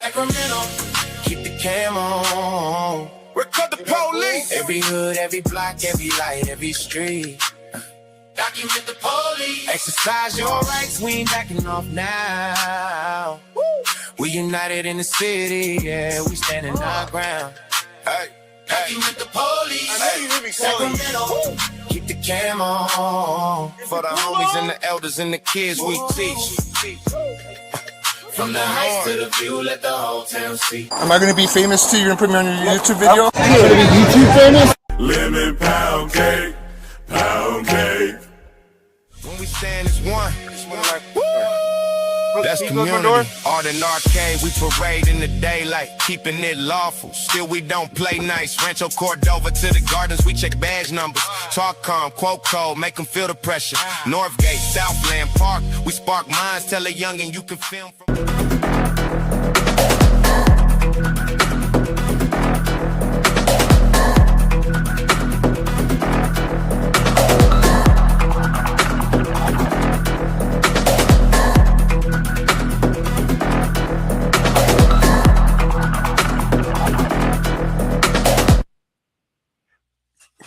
Sacramento, keep the cam on. Record the police. Every hood, every block, every light, every street. Document the police. Exercise your rights, we ain't backing off now. Woo. We united in the city, yeah, we standing our ground. Hey, document the police. Hey, Sacramento, keep the cam on. For the homies and the elders and the kids we teach. From the heights to the view, let the whole town see. Am I going to be famous too? You're going to put me on your YouTube video? I'm going to be YouTube famous? Lemon pound cake, pound cake. When we stand as one, like, woo! That's community. Art and arcade, we parade in the daylight, keeping it lawful. Still we don't play nice. Rancho Cordova to the gardens, we check badge numbers. Talk calm, quote code, make them feel the pressure. Northgate, Southland Park, we spark minds. Tell a youngin' you can film from...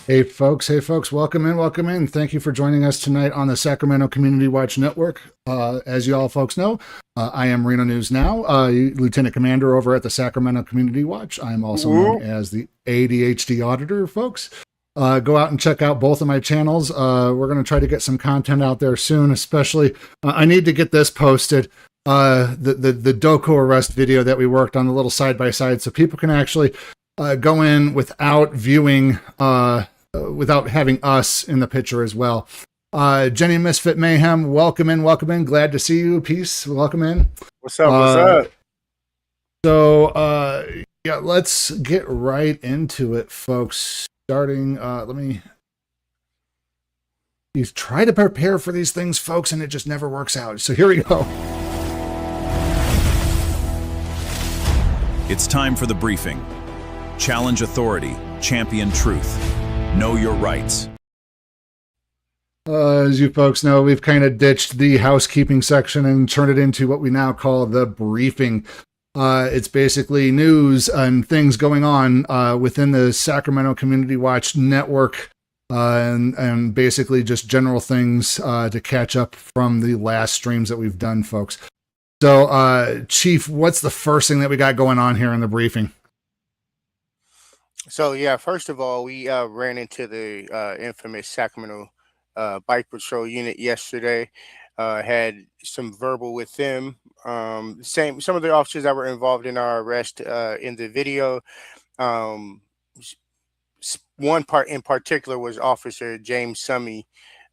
Hey folks, welcome in. Thank you for joining us tonight on the Sacramento Community Watch Network. As you all folks know, I am Reno News Now, Lieutenant Commander over at the Sacramento Community Watch. I'm also known as the ADHD Auditor, folks. Go out and check out both of my channels. We're going to try to get some content out there soon, especially I need to get this posted. The Doku arrest video that we worked on, the little side-by-side, so people can actually go in without viewing without having us in the picture as well. Jenny Misfit Mayhem, welcome in. Glad to see you. Peace. Welcome in. What's up? So, yeah, let's get right into it, folks. Starting, you try to prepare for these things, folks, and it just never works out. So here we go. It's time for the briefing. Challenge authority, champion truth. Know your rights. As you folks know, we've kind of ditched the housekeeping section and turned it into what we now call the briefing. It's basically news and things going on within the Sacramento Community Watch Network, and basically just general things to catch up from the last streams that we've done, folks. So, Chief, what's the first thing that we got going on here in the briefing? So, yeah, first of all, we ran into the infamous Sacramento Bike Patrol unit yesterday. Had some verbal with them. Some of the officers that were involved in our arrest in the video. One part in particular was Officer James Summy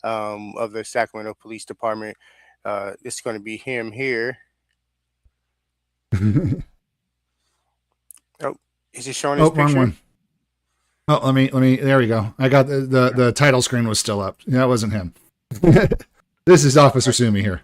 of the Sacramento Police Department. It's going to be him here. Oh, is it showing his picture? Wrong one. Oh, let me. There we go. I got the title screen was still up. That wasn't him. This is Officer Sumi here.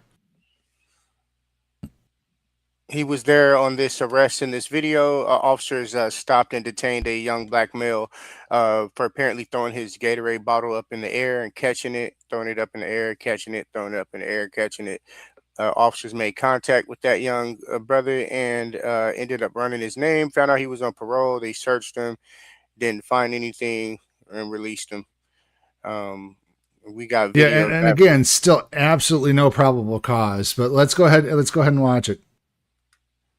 He was there on this arrest in this video. Officers stopped and detained a young black male for apparently throwing his Gatorade bottle up in the air and catching it, throwing it up in the air, catching it, throwing it up in the air, catching it. Officers made contact with that young brother and ended up running his name, found out he was on parole. They searched him, didn't find anything, and released him. We got video. Yeah, and again, still absolutely no probable cause, but let's go ahead and watch it.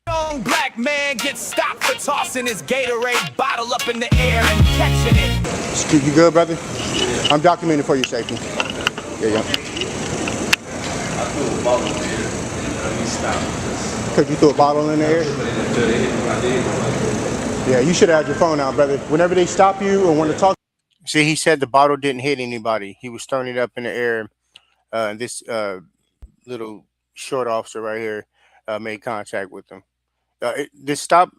Young black man gets stopped for tossing his Gatorade bottle up in the air and catching it. You good, brother? I'm documenting for your safety. Yeah. I threw a bottle in the air and he stopped. Because you threw a bottle in the air? Yeah, you should have had your phone out, brother. Whenever they stop you or want to talk. See, he said the bottle didn't hit anybody. He was throwing it up in the air. This little short officer right here made contact with him. The start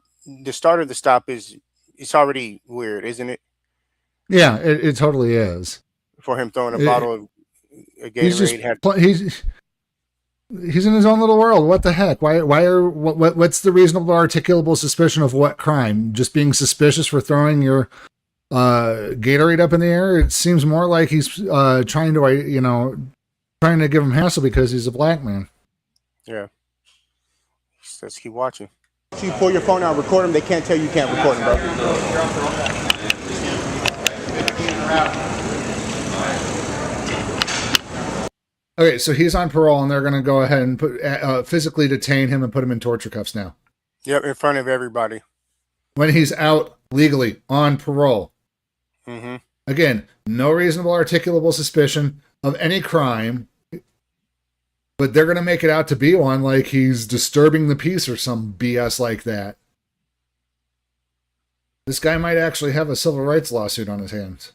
of the stop it's already weird, isn't it? Yeah, it totally is. For him throwing a bottle of a Gatorade. He's in his own little world. What the heck? What's the reasonable articulable suspicion of what crime? Just being suspicious for throwing your Gatorade up in the air? It seems more like he's trying to give him hassle because he's a black man. Yeah. Let's keep watching. you pull your phone out and record them, they can't tell you can't record them, bro. Okay, so he's on parole, and they're going to go ahead and put physically detain him and put him in torture cuffs now. Yep, in front of everybody. When he's out legally on parole. Mm-hmm. Again, no reasonable articulable suspicion of any crime, but they're going to make it out to be one, like he's disturbing the peace or some BS like that. This guy might actually have a civil rights lawsuit on his hands.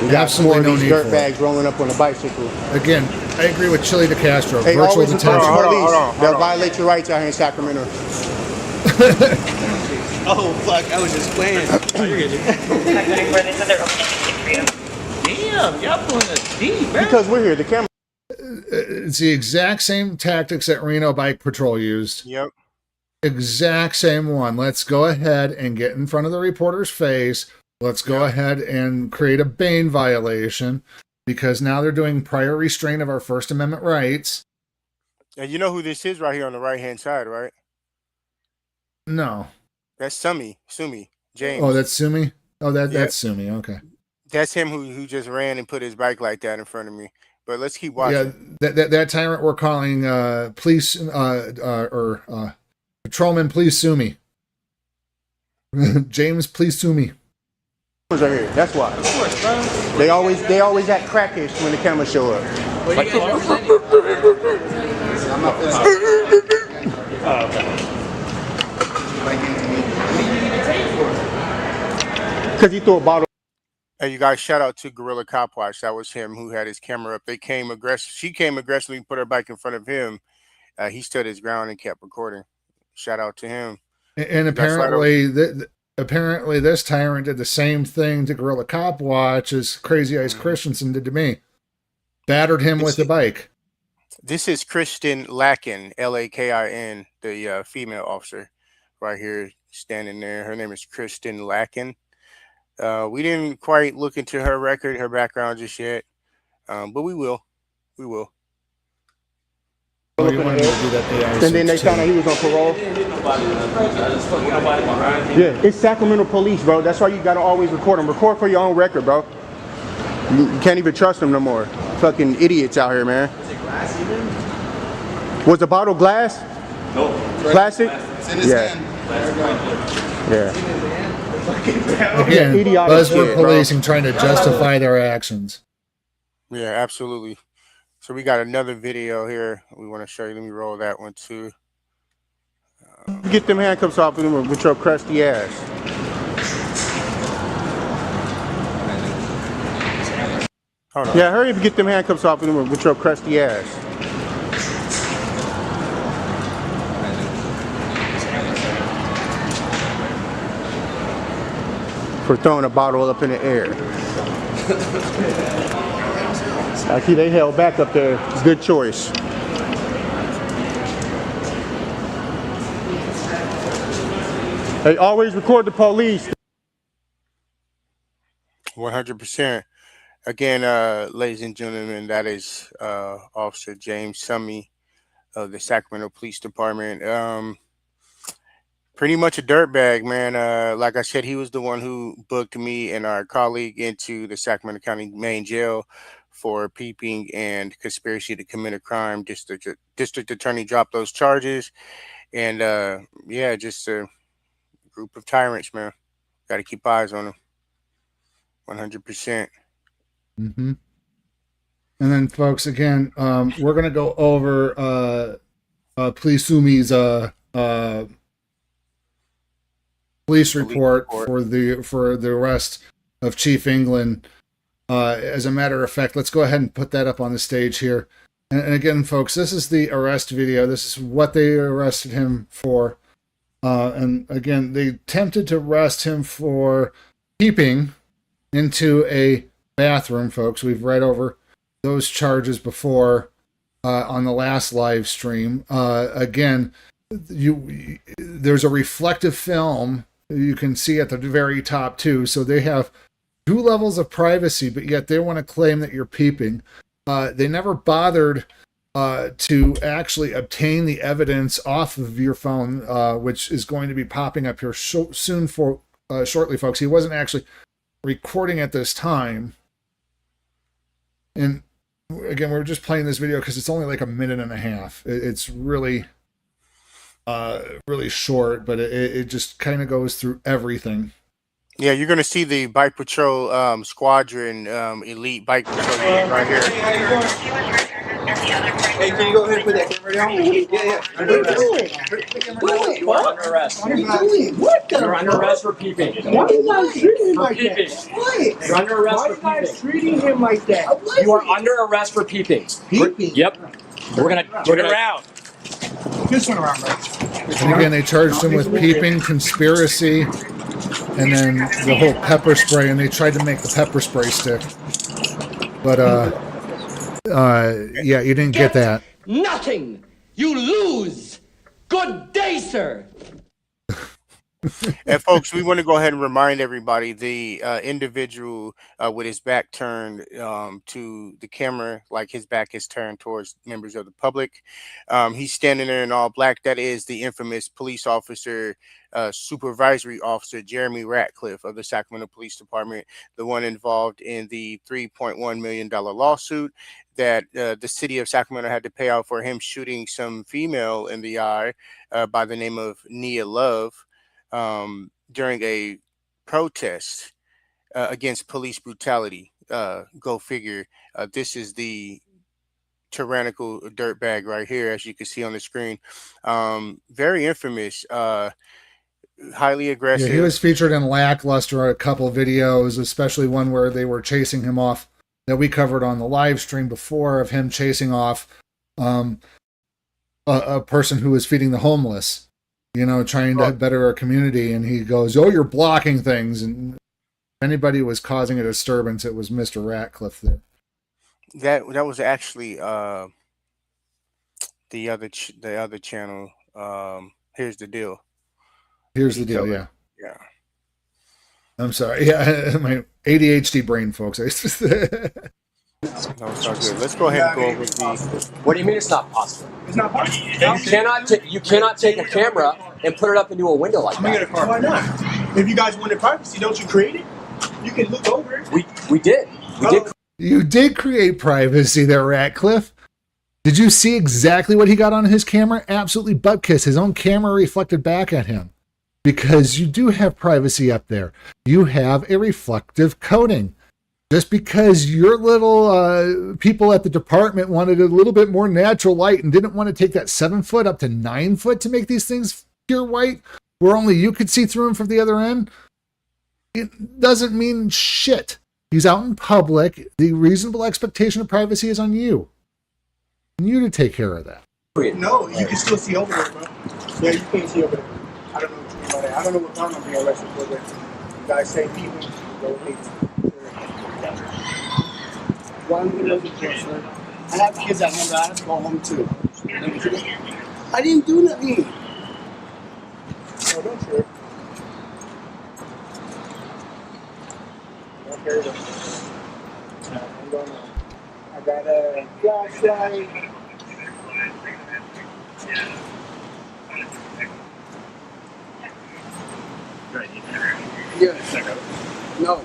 We got Absolutely four no of these need dirt for bags rolling up on a bicycle. Again, I agree with Chili DeCastro. Hey, Virtual always report detention. to police. They'll violate your rights out here in Sacramento. Oh, fuck, I was just playing. Oh, you're good. Damn, y'all pulling us deep, man. Because we're here, the camera. It's the exact same tactics that Reno Bike Patrol used. Yep. Exact same one. Let's go ahead and get in front of the reporter's face. Let's go ahead and create a Bain violation, because now they're doing prior restraint of our First Amendment rights. And you know who this is right here on the right-hand side, right? No. That's Sumi, James. Oh, that's Sumi? Oh, that's Sumi. Okay. That's him who just ran and put his bike like that in front of me. But let's keep watching. Yeah, that tyrant we're calling police patrolman, please sue me. James, please sue me. Right here. That's why. Of course, bro. They always act crackish when the cameras show up. Well, you get Because he threw a bottle. Hey, you guys, shout out to Gorilla Cop Watch. That was him who had his camera up. They came aggressive. She came aggressively, put her bike in front of him. He stood his ground and kept recording. Shout out to him. And apparently this tyrant did the same thing to Gorilla Cop Watch as Crazy Ice Christensen did to me. Battered him with the bike. This is Kristen Lakin, Lakin, the female officer right here standing there. Her name is Kristen Lakin. We didn't quite look into her record, her background just yet, but we will. We will. Oh, you wanted to do that and then they found out he was on parole. Yeah, it's Sacramento police, bro. That's why you gotta always record them. Record for your own record, bro. You can't even trust them no more. Fucking idiots out here, man. Is it glass even? Was the bottle glass? No. Plastic? It's in his hand. Yeah. Again, idiotic buzzword shit, bro. policing trying to justify their actions. Yeah, absolutely. So we got another video here we want to show you. Let me roll that one too. Get them handcuffs off of them with your crusty ass. Hold on. Yeah, hurry up and get them handcuffs off of them with your crusty ass. For throwing a bottle up in the air. I see they held back up there. Good choice. Hey, always record the police. 100%. Again, ladies and gentlemen, that is Officer James Sumi of the Sacramento Police Department. Pretty much a dirtbag, man. Like I said, he was the one who booked me and our colleague into the Sacramento County main jail for peeping and conspiracy to commit a crime. District attorney dropped those charges. And yeah, just a group of tyrants, man. Got to keep eyes on them. 100%. Mm-hmm. And then, folks, again, we're going to go over Police Sumi's police report for the arrest of Chief England. As a matter of fact, let's go ahead and put that up on the stage here. And again, folks, this is the arrest video. This is what they arrested him for. And again, they attempted to arrest him for peeping into a bathroom, folks. We've read over those charges before on the last live stream. Again, there's a reflective film you can see at the very top too. So they have 2 levels of privacy, but yet they want to claim that you're peeping. they never bothered to actually obtain the evidence off of your phone, which is going to be popping up here soon for shortly, folks. He wasn't actually recording at this time. And again, we're just playing this video because it's only like a minute and a half. It's really, really short, but it just kind of goes through everything. Yeah, you're gonna see the bike patrol squadron elite bike patrol unit right here. Hey, can you go ahead and put that camera down? Yeah. What are you doing? You are under arrest. What are you doing? What the? You're under arrest for peeping. Why are you guys treating him like that? What? You're under arrest for peeping. Why are you guys treating him like that? You are under arrest for peeping. Peeping? Yep. We're gonna around. This one around, right? And again, they charged him with peeping, conspiracy, and then the whole pepper spray, and they tried to make the pepper spray stick. But, yeah, you didn't get that. Nothing! You lose! Good day, sir! And folks, we want to go ahead and remind everybody the individual with his back turned to the camera, like his back is turned towards members of the public. He's standing there in all black. That is the infamous police officer, supervisory officer Jeremy Ratcliffe of the Sacramento Police Department, the one involved in the $3.1 million lawsuit that the city of Sacramento had to pay out for him shooting some female in the eye by the name of Nia Love. During a protest against police brutality. Go figure. This is the tyrannical dirtbag right here, as you can see on the screen. Very infamous, highly aggressive. Yeah, he was featured in Lackluster, a couple of videos, especially one where they were chasing him off that we covered on the live stream before, of him chasing off a person who was feeding the homeless. You know, trying to better our community, and he goes, "Oh, you're blocking things." And if anybody was causing a disturbance, it was Mr. Ratcliffe there. That was actually the other channel. Here's the deal. Here's the deal. Yeah. Yeah. I'm sorry. Yeah, my ADHD brain, folks. No, it's not good. Let's go ahead and go over the. What do you mean it's not possible? It's not possible. You cannot take a camera and put it up into a window like I'm gonna that. get a car. Why not? If you guys wanted privacy, don't you create it? You can look over it. We did. We did. You did create privacy there, Ratcliffe. Did you see exactly what he got on his camera? Absolutely butt kiss. His own camera reflected back at him. Because you do have privacy up there. You have a reflective coating. Just because your little people at the department wanted a little bit more natural light and didn't want to take that 7 foot up to 9 foot to make these things pure white, where only you could see through them from the other end, it doesn't mean shit. He's out in public. The reasonable expectation of privacy is on you. And you to take care of that. No, you can still see over there, bro. Yeah, you can't see over there. I don't know what you mean by that. I don't know what time I'm being arrested for there. You guys say people go hate. Why am I looking for, sir? I have kids at home that I have to go home too. I didn't do nothing. No, don't trip. Don't carry them. I'm going on. I got a flashlight. Yes. No.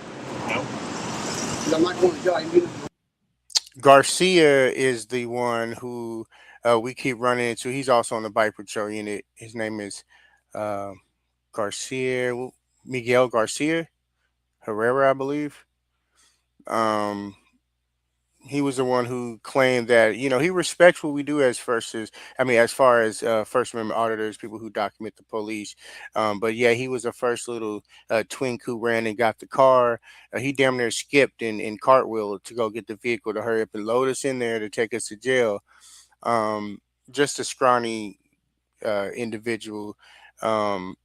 I'm not going to jail. Garcia is the one who we keep running into. He's also on the bike patrol unit. His name is Miguel Garcia Herrera, I believe. He was the one who claimed that, you know, he respects what we do as far as First Amendment auditors, people who document the police. But yeah, he was the first little twink who ran and got the car. He damn near skipped and cartwheeled to go get the vehicle to hurry up and load us in there to take us to jail. Just a scrawny individual and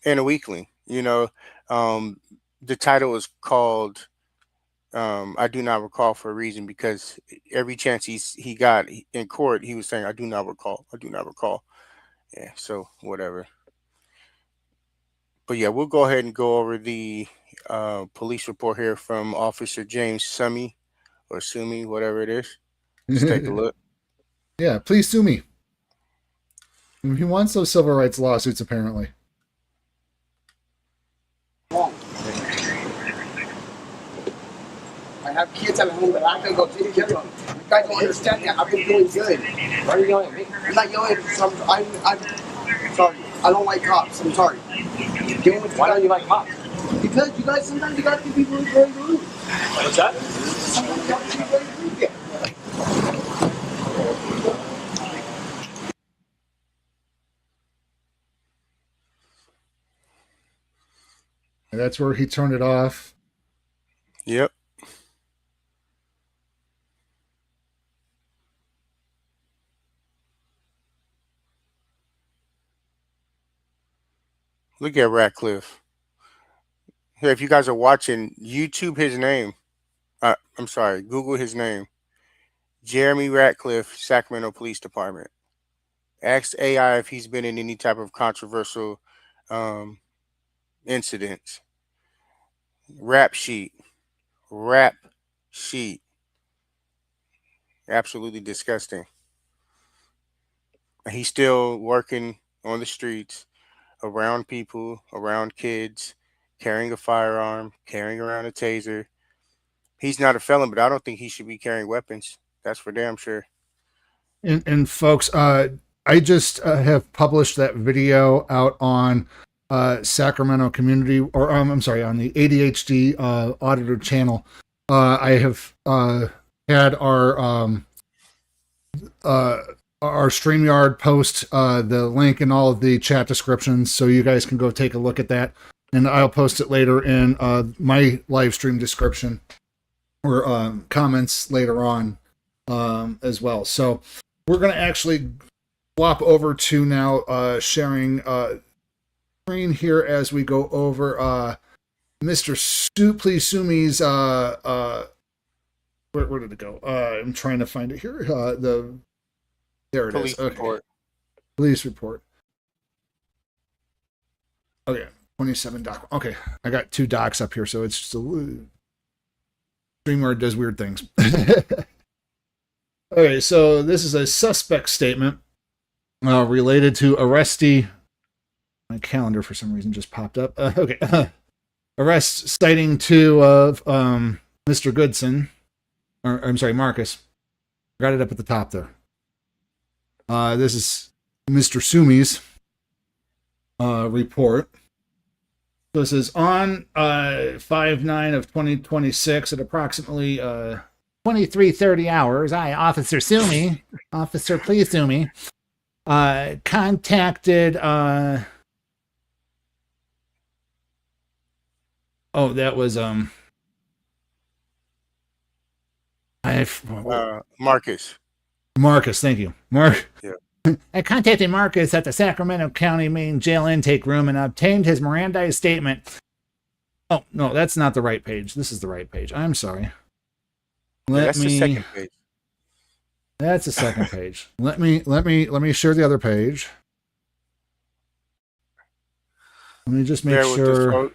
a weakling, you know. The title is called I do not recall, for a reason, because every chance he got in court, he was saying, I do not recall. Yeah, so whatever. But yeah, we'll go ahead and go over the police report here from Officer James Summy or sue me, whatever it is. Just take a look. Yeah, please sue me. He wants those civil rights lawsuits, apparently. I have kids at home that I'm gonna go take care of them. You guys don't understand that. I've been doing good. Why are you yelling at me? I'm not yelling at you. I'm sorry. I don't like cops. I'm sorry. Why don't you like cops? Because you guys sometimes you gotta be really very rude. What's that? Sometimes you gotta be very rude. Yeah. And that's where he turned it off. Yep. Look at Ratcliffe. Here, if you guys are watching, YouTube his name. I'm sorry, Google his name. Jeremy Ratcliffe, Sacramento Police Department. Ask AI if he's been in any type of controversial incidents. Rap sheet. Absolutely disgusting. And he's still working on the streets, around people, around kids, carrying a firearm, carrying around a taser. He's not a felon, but I don't think he should be carrying weapons. That's for damn sure. And folks, I just have published that video out on Sacramento Community, or I'm sorry, on the ADHD Auditor channel. I have had our StreamYard post the link in all of the chat descriptions, so you guys can go take a look at that. And I'll post it later in my live stream description or comments later on as well. So we're going to actually swap over to now sharing screen here as we go over Mr. Please Sue Me's where did it go? I'm trying to find it here. There it Police is. Okay. report. Police report. Okay, 27 doc. Okay, I got 2 docs up here, so it's just a StreamYard does weird things. Okay, so this is a suspect statement related to arrestee. My calendar for some reason just popped up. Okay, arrest citing 2 of Mr. Goodson, or I'm sorry, Marcus. Got it up at the top there. This is Mr. Sumi's report. So this is on 5/9 of 2026 at approximately 23:30 hours. I, Officer Sumi, Officer Please Sumi, contacted. That was Marcus. Marcus, thank you. Mark. Yeah. I contacted Marcus at the Sacramento County main jail intake room and obtained his Mirandized statement. Oh, no, that's not the right page. This is the right page. I'm sorry. That's the second page. That's the second page. Let me share the other page. Let me just make sure.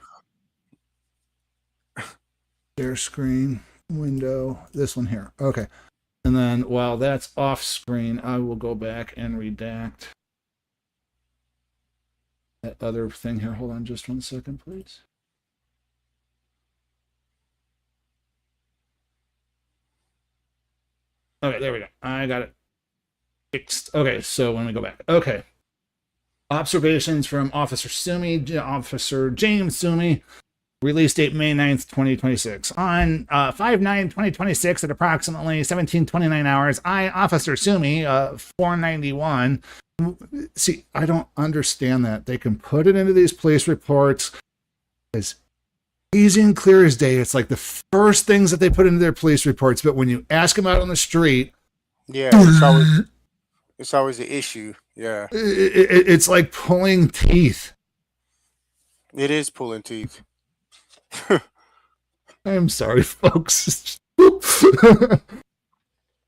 Share screen, window, this one here. Okay. And then while that's off screen, I will go back and redact that other thing here. Hold on just 1 second, please. Okay, there we go. I got it fixed. Okay, so when we go back. Okay. Observations from Officer Sumi, Officer James Sumi. Release date May 9th, 2026. On 5/9/2026 at approximately 17:29 hours, I, Officer Sumi, 491. See, I don't understand that. They can put it into these police reports as easy and clear as day. It's like the first things that they put into their police reports, but when you ask them out on the street, yeah, it's always the issue. Yeah, it's like pulling teeth. It is pulling teeth. I'm sorry, folks.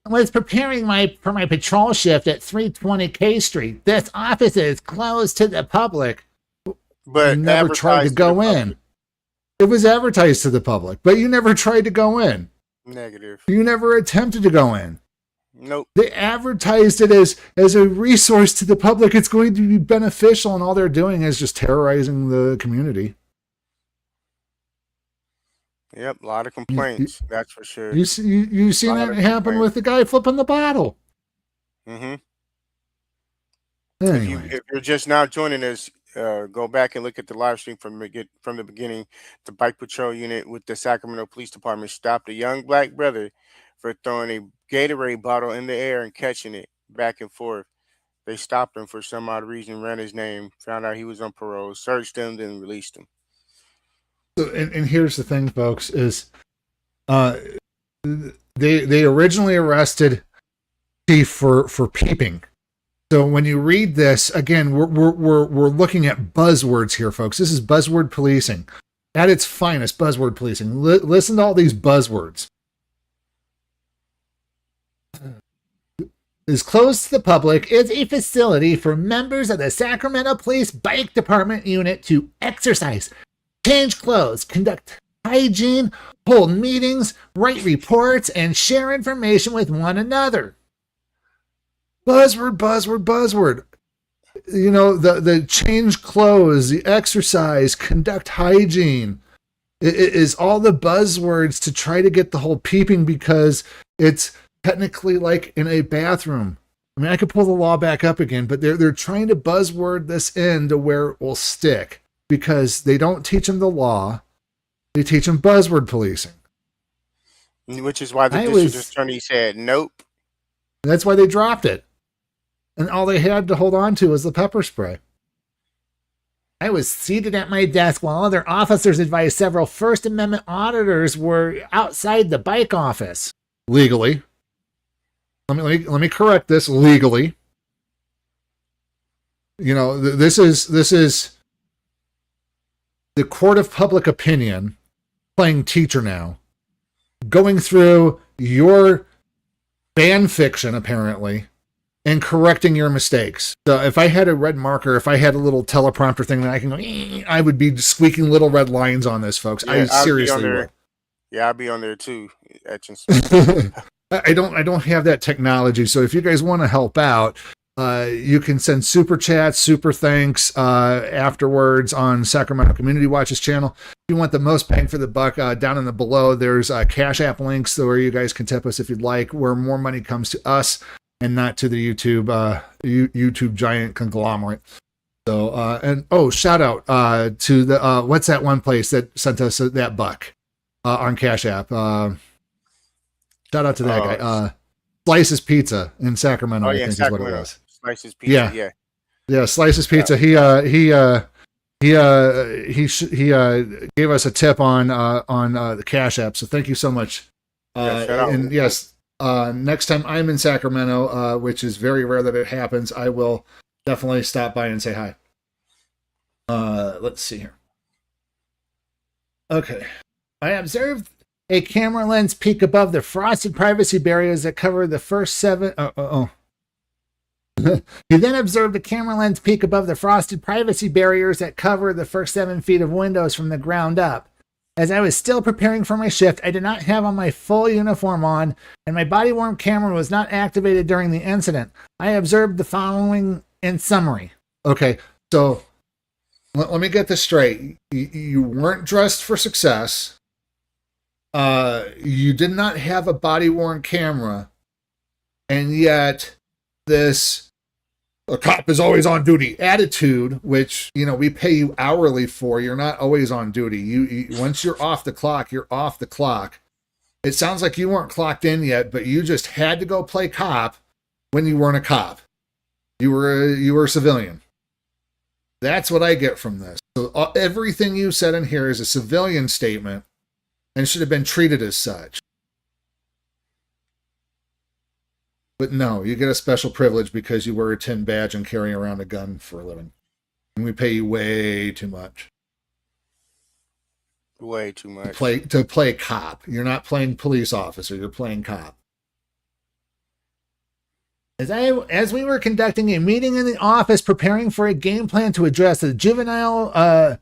Was preparing for my patrol shift at 320 K Street. This office is closed to the public. But you never tried to go in. It was advertised to the public, but you never tried to go in. Negative. You never attempted to go in. Nope. They advertised it as a resource to the public. It's going to be beneficial, and all they're doing is just terrorizing the community. Yep, a lot of complaints. That's for sure. You seen that happen with the guy flipping the bottle. Mm-hmm. Anyway. If you're just now joining us, go back and look at the live stream from the beginning. The bike patrol unit with the Sacramento Police Department stopped a young black brother for throwing a Gatorade bottle in the air and catching it back and forth. They stopped him for some odd reason, ran his name, found out he was on parole, searched him, then released him. So, and here's the thing, folks, is they originally arrested Chief for peeping. So when you read this, again, we're looking at buzzwords here, folks. This is buzzword policing at its finest. Buzzword policing. Listen to all these buzzwords. Is closed to the public, is a facility for members of the Sacramento Police Bike Department unit to exercise, change clothes, conduct hygiene, hold meetings, write reports, and share information with one another. Buzzword, buzzword, buzzword. You know, the change clothes, the exercise, conduct hygiene. It is all the buzzwords to try to get the whole peeping, because it's technically like in a bathroom. I mean, I could pull the law back up again, but they're trying to buzzword this in to where it will stick, because they don't teach them the law. They teach them buzzword policing. Which is why the district attorney said nope. That's why they dropped it. And all they had to hold on to was the pepper spray. I was seated at my desk while other officers advised several First Amendment auditors were outside the bike office. Legally. Let me correct this. Legally. You know, this is the court of public opinion playing teacher now, going through your fan fiction, apparently, and correcting your mistakes. So if I had a red marker, if I had a little teleprompter thing that I can go, I would be squeaking little red lines on this, folks. Yeah, I seriously would. Yeah, I'll be on there too. I don't have that technology. So if you guys want to help out, you can send super chats, super thanks afterwards on Sacramento Community Watch's channel. If you want the most bang for the buck, down in the below, there's Cash App links where you guys can tip us if you'd like, where more money comes to us and not to the YouTube giant conglomerate. So, shout out to the, what's that one place that sent us that buck on Cash App? Shout out to that guy. Slices Pizza in Sacramento, I think Sacramento is what it was. Slices Pizza, yeah. Slices Pizza. He gave us a tip on the Cash App. So thank you so much. And yes, next time I'm in Sacramento, which is very rare that it happens, I will definitely stop by and say hi. Let's see here. Okay. I observed a camera lens peek above the frosted privacy barriers that cover the first 7... He then observed a camera lens peek above the frosted privacy barriers that cover the first 7 feet of windows from the ground up. As I was still preparing for my shift, I did not have on my full uniform on, and my body-worn camera was not activated during the incident. I observed the following in summary. Okay, so let me get this straight. You weren't dressed for success. You did not have a body-worn camera, and yet a cop is always on duty attitude, which, you know, we pay you hourly for. You're not always on duty. You once you're off the clock, you're off the clock. It sounds like you weren't clocked in yet, but you just had to go play cop when you weren't a cop. You were a civilian. That's what I get from this. So everything you said in here is a civilian statement and should have been treated as such. But no, you get a special privilege because you wear a tin badge and carry around a gun for a living. And we pay you way too much. Way too much. To play cop. You're not playing police officer, you're playing cop. As we were conducting a meeting in the office preparing for a game plan to address the juvenile I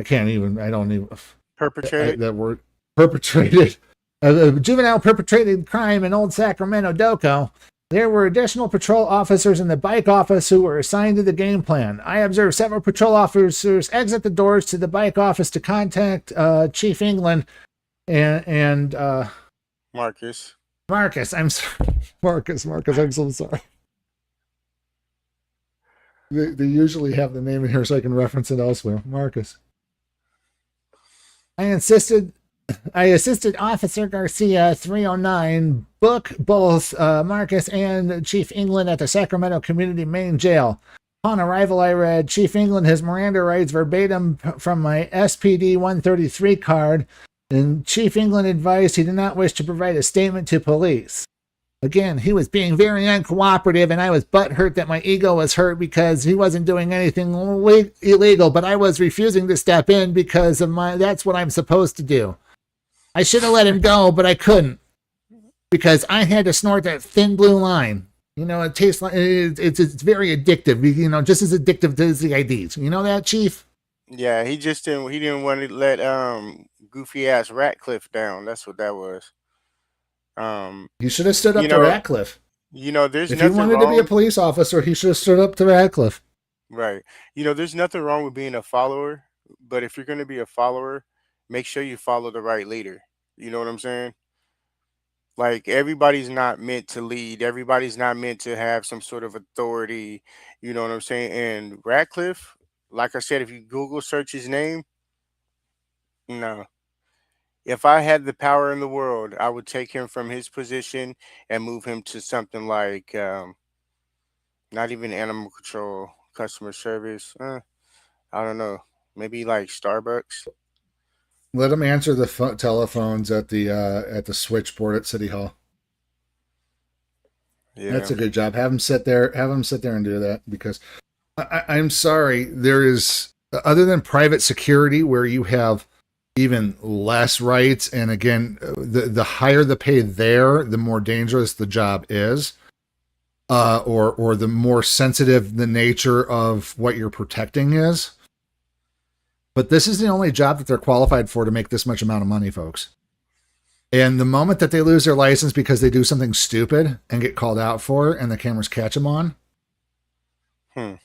don't even Perpetrated. that were perpetrated. A juvenile perpetrated crime in Old Sacramento Doco. There were additional patrol officers in the bike office who were assigned to the game plan. I observed several patrol officers exit the doors to the bike office to contact Chief England and Marcus. I'm sorry. Marcus, I'm so sorry. They usually have the name in here so I can reference it elsewhere. Marcus. I assisted Officer Garcia 309 book both Marcus and Chief England at the Sacramento Community Main Jail. Upon arrival, I read Chief England his Miranda rights verbatim from my SPD 133 card, and Chief England advised he did not wish to provide a statement to police. Again, he was being very uncooperative, and I was butthurt that my ego was hurt because he wasn't doing anything illegal, but I was refusing to step in because of that's what I'm supposed to do. I should have let him go, but I couldn't because I had to snort that thin blue line. You know, it tastes like it's very addictive. You know, just as addictive as the IDs. You know that, Chief? Yeah, he didn't want to let goofy ass Ratcliffe down. That's what that was. He should have stood up to Ratcliffe. You know, there's if he wanted to be a police officer, he should have stood up to Ratcliffe. Right. You know, there's nothing wrong with being a follower, but if you're going to be a follower, make sure you follow the right leader. You know what I'm saying? Like, everybody's not meant to lead. Everybody's not meant to have some sort of authority. You know what I'm saying? And Ratcliffe, like I said, if you Google search his name, no. If I had the power in the world, I would take him from his position and move him to something like not even animal control, customer service. I don't know. Maybe like Starbucks. Let him answer the telephones at the switchboard at City Hall. Yeah, that's a good job. Have him sit there and do that, because I'm sorry, there is, other than private security where you have even less rights, and again, the higher the pay there, the more dangerous the job is, or the more sensitive the nature of what you're protecting is. But this is the only job that they're qualified for to make this much amount of money, folks. And the moment that they lose their license because they do something stupid and get called out for it and the cameras catch them on, you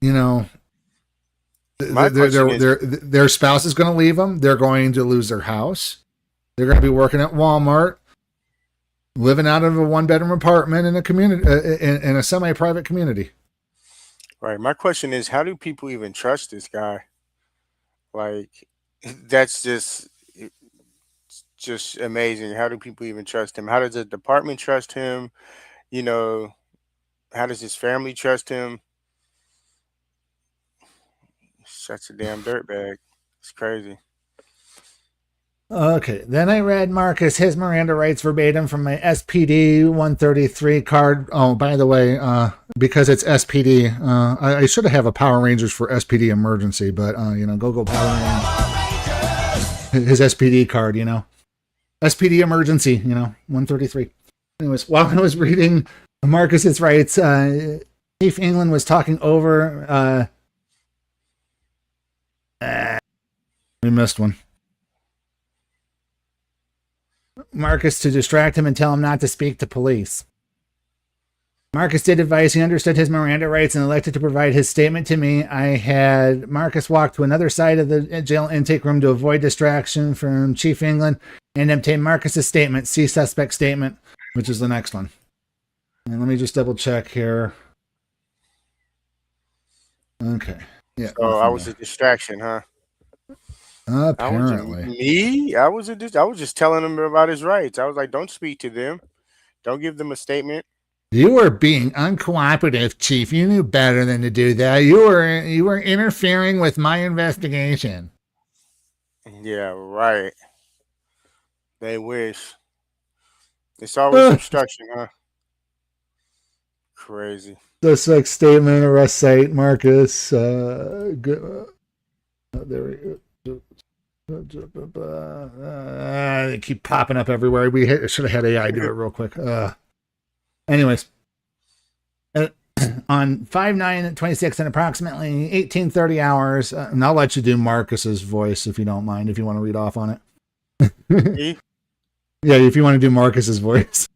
know, their spouse is going to leave them. They're going to lose their house. They're going to be working at Walmart, living out of a 1-bedroom apartment in a community, in a semi-private community. Right. My question is, how do people even trust this guy? Like, that's just amazing. How do people even trust him? How does the department trust him? You know, how does his family trust him? Such a damn dirtbag. It's crazy. Okay, then I read Marcus his Miranda rights verbatim from my SPD 133 card. Oh, by the way, because it's SPD, I should have a Power Rangers for SPD emergency, but you know, go Power Rangers. His SPD card, you know, SPD emergency, you know, 133. Anyways, while I was reading Marcus's rights, Chief England was talking over. We missed one. Marcus to distract him and tell him not to speak to police. Marcus did advise he understood his Miranda rights and elected to provide his statement to me. I had Marcus walk to another side of the jail intake room to avoid distraction from Chief England and obtain Marcus's statement. See suspect statement, which is the next one. And let me just double check here. Okay. Yeah. So I was a distraction, huh? Apparently. I was just telling him about his rights. I was like, don't speak to them. Don't give them a statement. You were being uncooperative, Chief. You knew better than to do that. You were interfering with my investigation. Yeah, right. They wish. It's always obstruction, huh? Crazy. Suspect statement, arrest site, Marcus. There we go. They keep popping up everywhere. We should have had AI do it real quick. Anyways, on 5/9/26 at approximately 18:30 hours. And I'll let you do Marcus's voice if you don't mind, if you want to read off on it. Yeah, if you want to do Marcus's voice.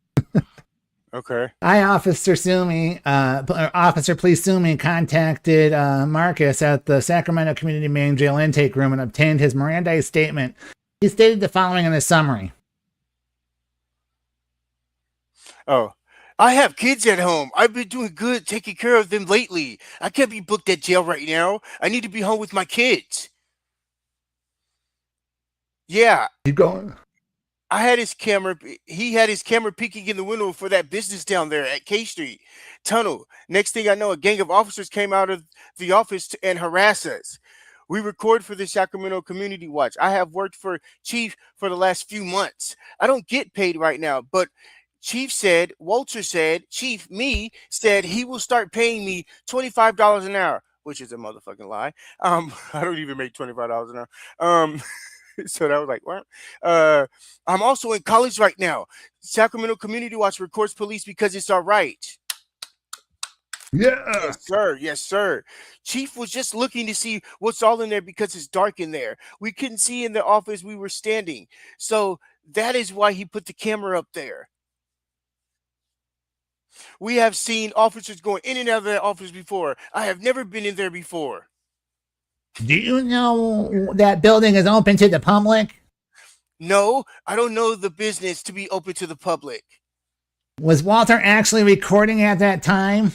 Okay. I, Officer Sumi, Officer Please Sumi, contacted Marcus at the Sacramento Community Main Jail intake room and obtained his Mirandized statement. He stated the following in his summary. Oh, I have kids at home. I've been doing good taking care of them lately. I can't be booked at jail right now. I need to be home with my kids. Yeah. Keep going. I had his camera. He had his camera peeking in the window for that business down there at K Street Tunnel. Next thing I know, a gang of officers came out of the office and harassed us. We record for the Sacramento Community Watch. I have worked for Chief for the last few months. I don't get paid right now, but Walter said, Chief, said he will start paying me $25 an hour, which is a motherfucking lie. I don't even make $25 an hour. So that was like, what? I'm also in college right now. Sacramento Community Watch records police because it's all right. Yeah. Yes, sir. Yes, sir. Chief was just looking to see what's all in there because it's dark in there. We couldn't see in the office we were standing. So that is why he put the camera up there. We have seen officers going in and out of that office before. I have never been in there before. Do you know that building is open to the public? No, I don't know the business to be open to the public. Was Walter actually recording at that time?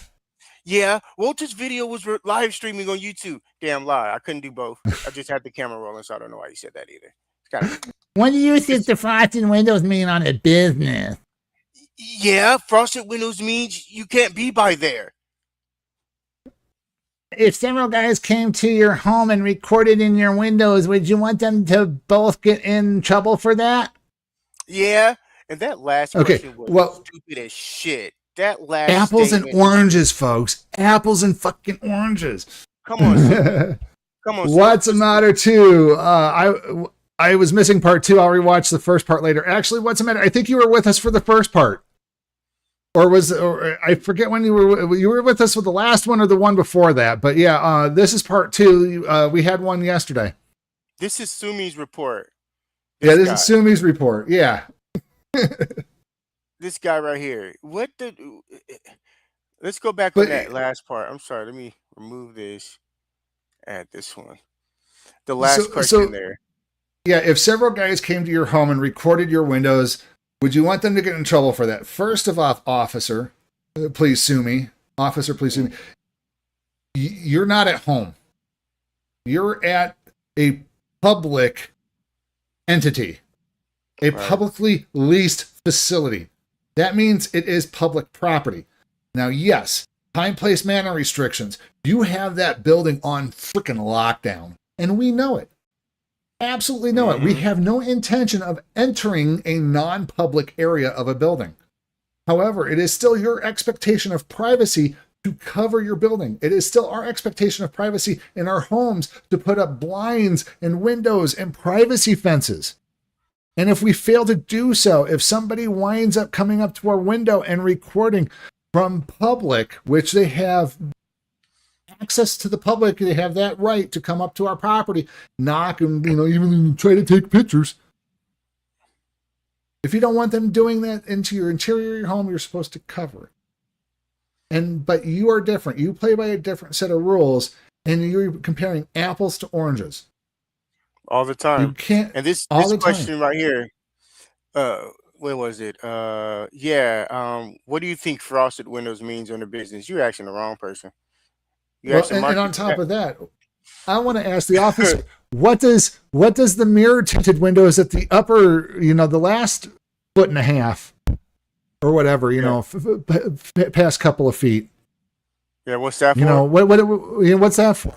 Yeah, Walter's video was live streaming on YouTube. Damn lie, I couldn't do both. I just had the camera rolling, so I don't know why he said that either. What do you think the frosted windows mean on a business? Yeah, frosted windows means you can't be by there. If several guys came to your home and recorded in your windows, would you want them to both get in trouble for that? Yeah, and that last question was stupid as shit. That last apples and oranges, folks. Apples and fucking oranges. Come on, come on. What's the matter too? I was missing part 2. I'll rewatch the first part later. Actually, what's the matter? I think you were with us for the first part. Or I forget when you were with us with the last one or the one before that. But yeah, this is part 2. We had one yesterday. This is Sumi's report. This is Sumi's report. Yeah. This guy right here. Let's go back on that last part. I'm sorry. Let me remove this. Add this one. The last question there. Yeah, if several guys came to your home and recorded your windows, would you want them to get in trouble for that? First of all, Officer, please sue me. Officer, please sue me. You're not at home. You're at a public entity, a publicly leased facility. That means it is public property. Now, yes, time, place, manner restrictions. You have that building on freaking lockdown, and we know it. Absolutely know it. We have no intention of entering a non-public area of a building. However, it is still your expectation of privacy to cover your building. It is still our expectation of privacy in our homes to put up blinds and windows and privacy fences. And if we fail to do so, if somebody winds up coming up to our window and recording from public, which they have access to the public, they have that right to come up to our property, knock, and even try to take pictures. If you don't want them doing that into your interior of your home, you're supposed to cover it. But you are different. You play by a different set of rules, and you're comparing apples to oranges all the time. You can't. And this question right here. Where was it? What do you think frosted windows means on the business? You're asking the wrong person. And on top of that, I want to ask the officer, what does the mirror tinted windows at the upper, the last 1.5 foot or whatever, past couple of feet. Yeah, what's that for? What's that for?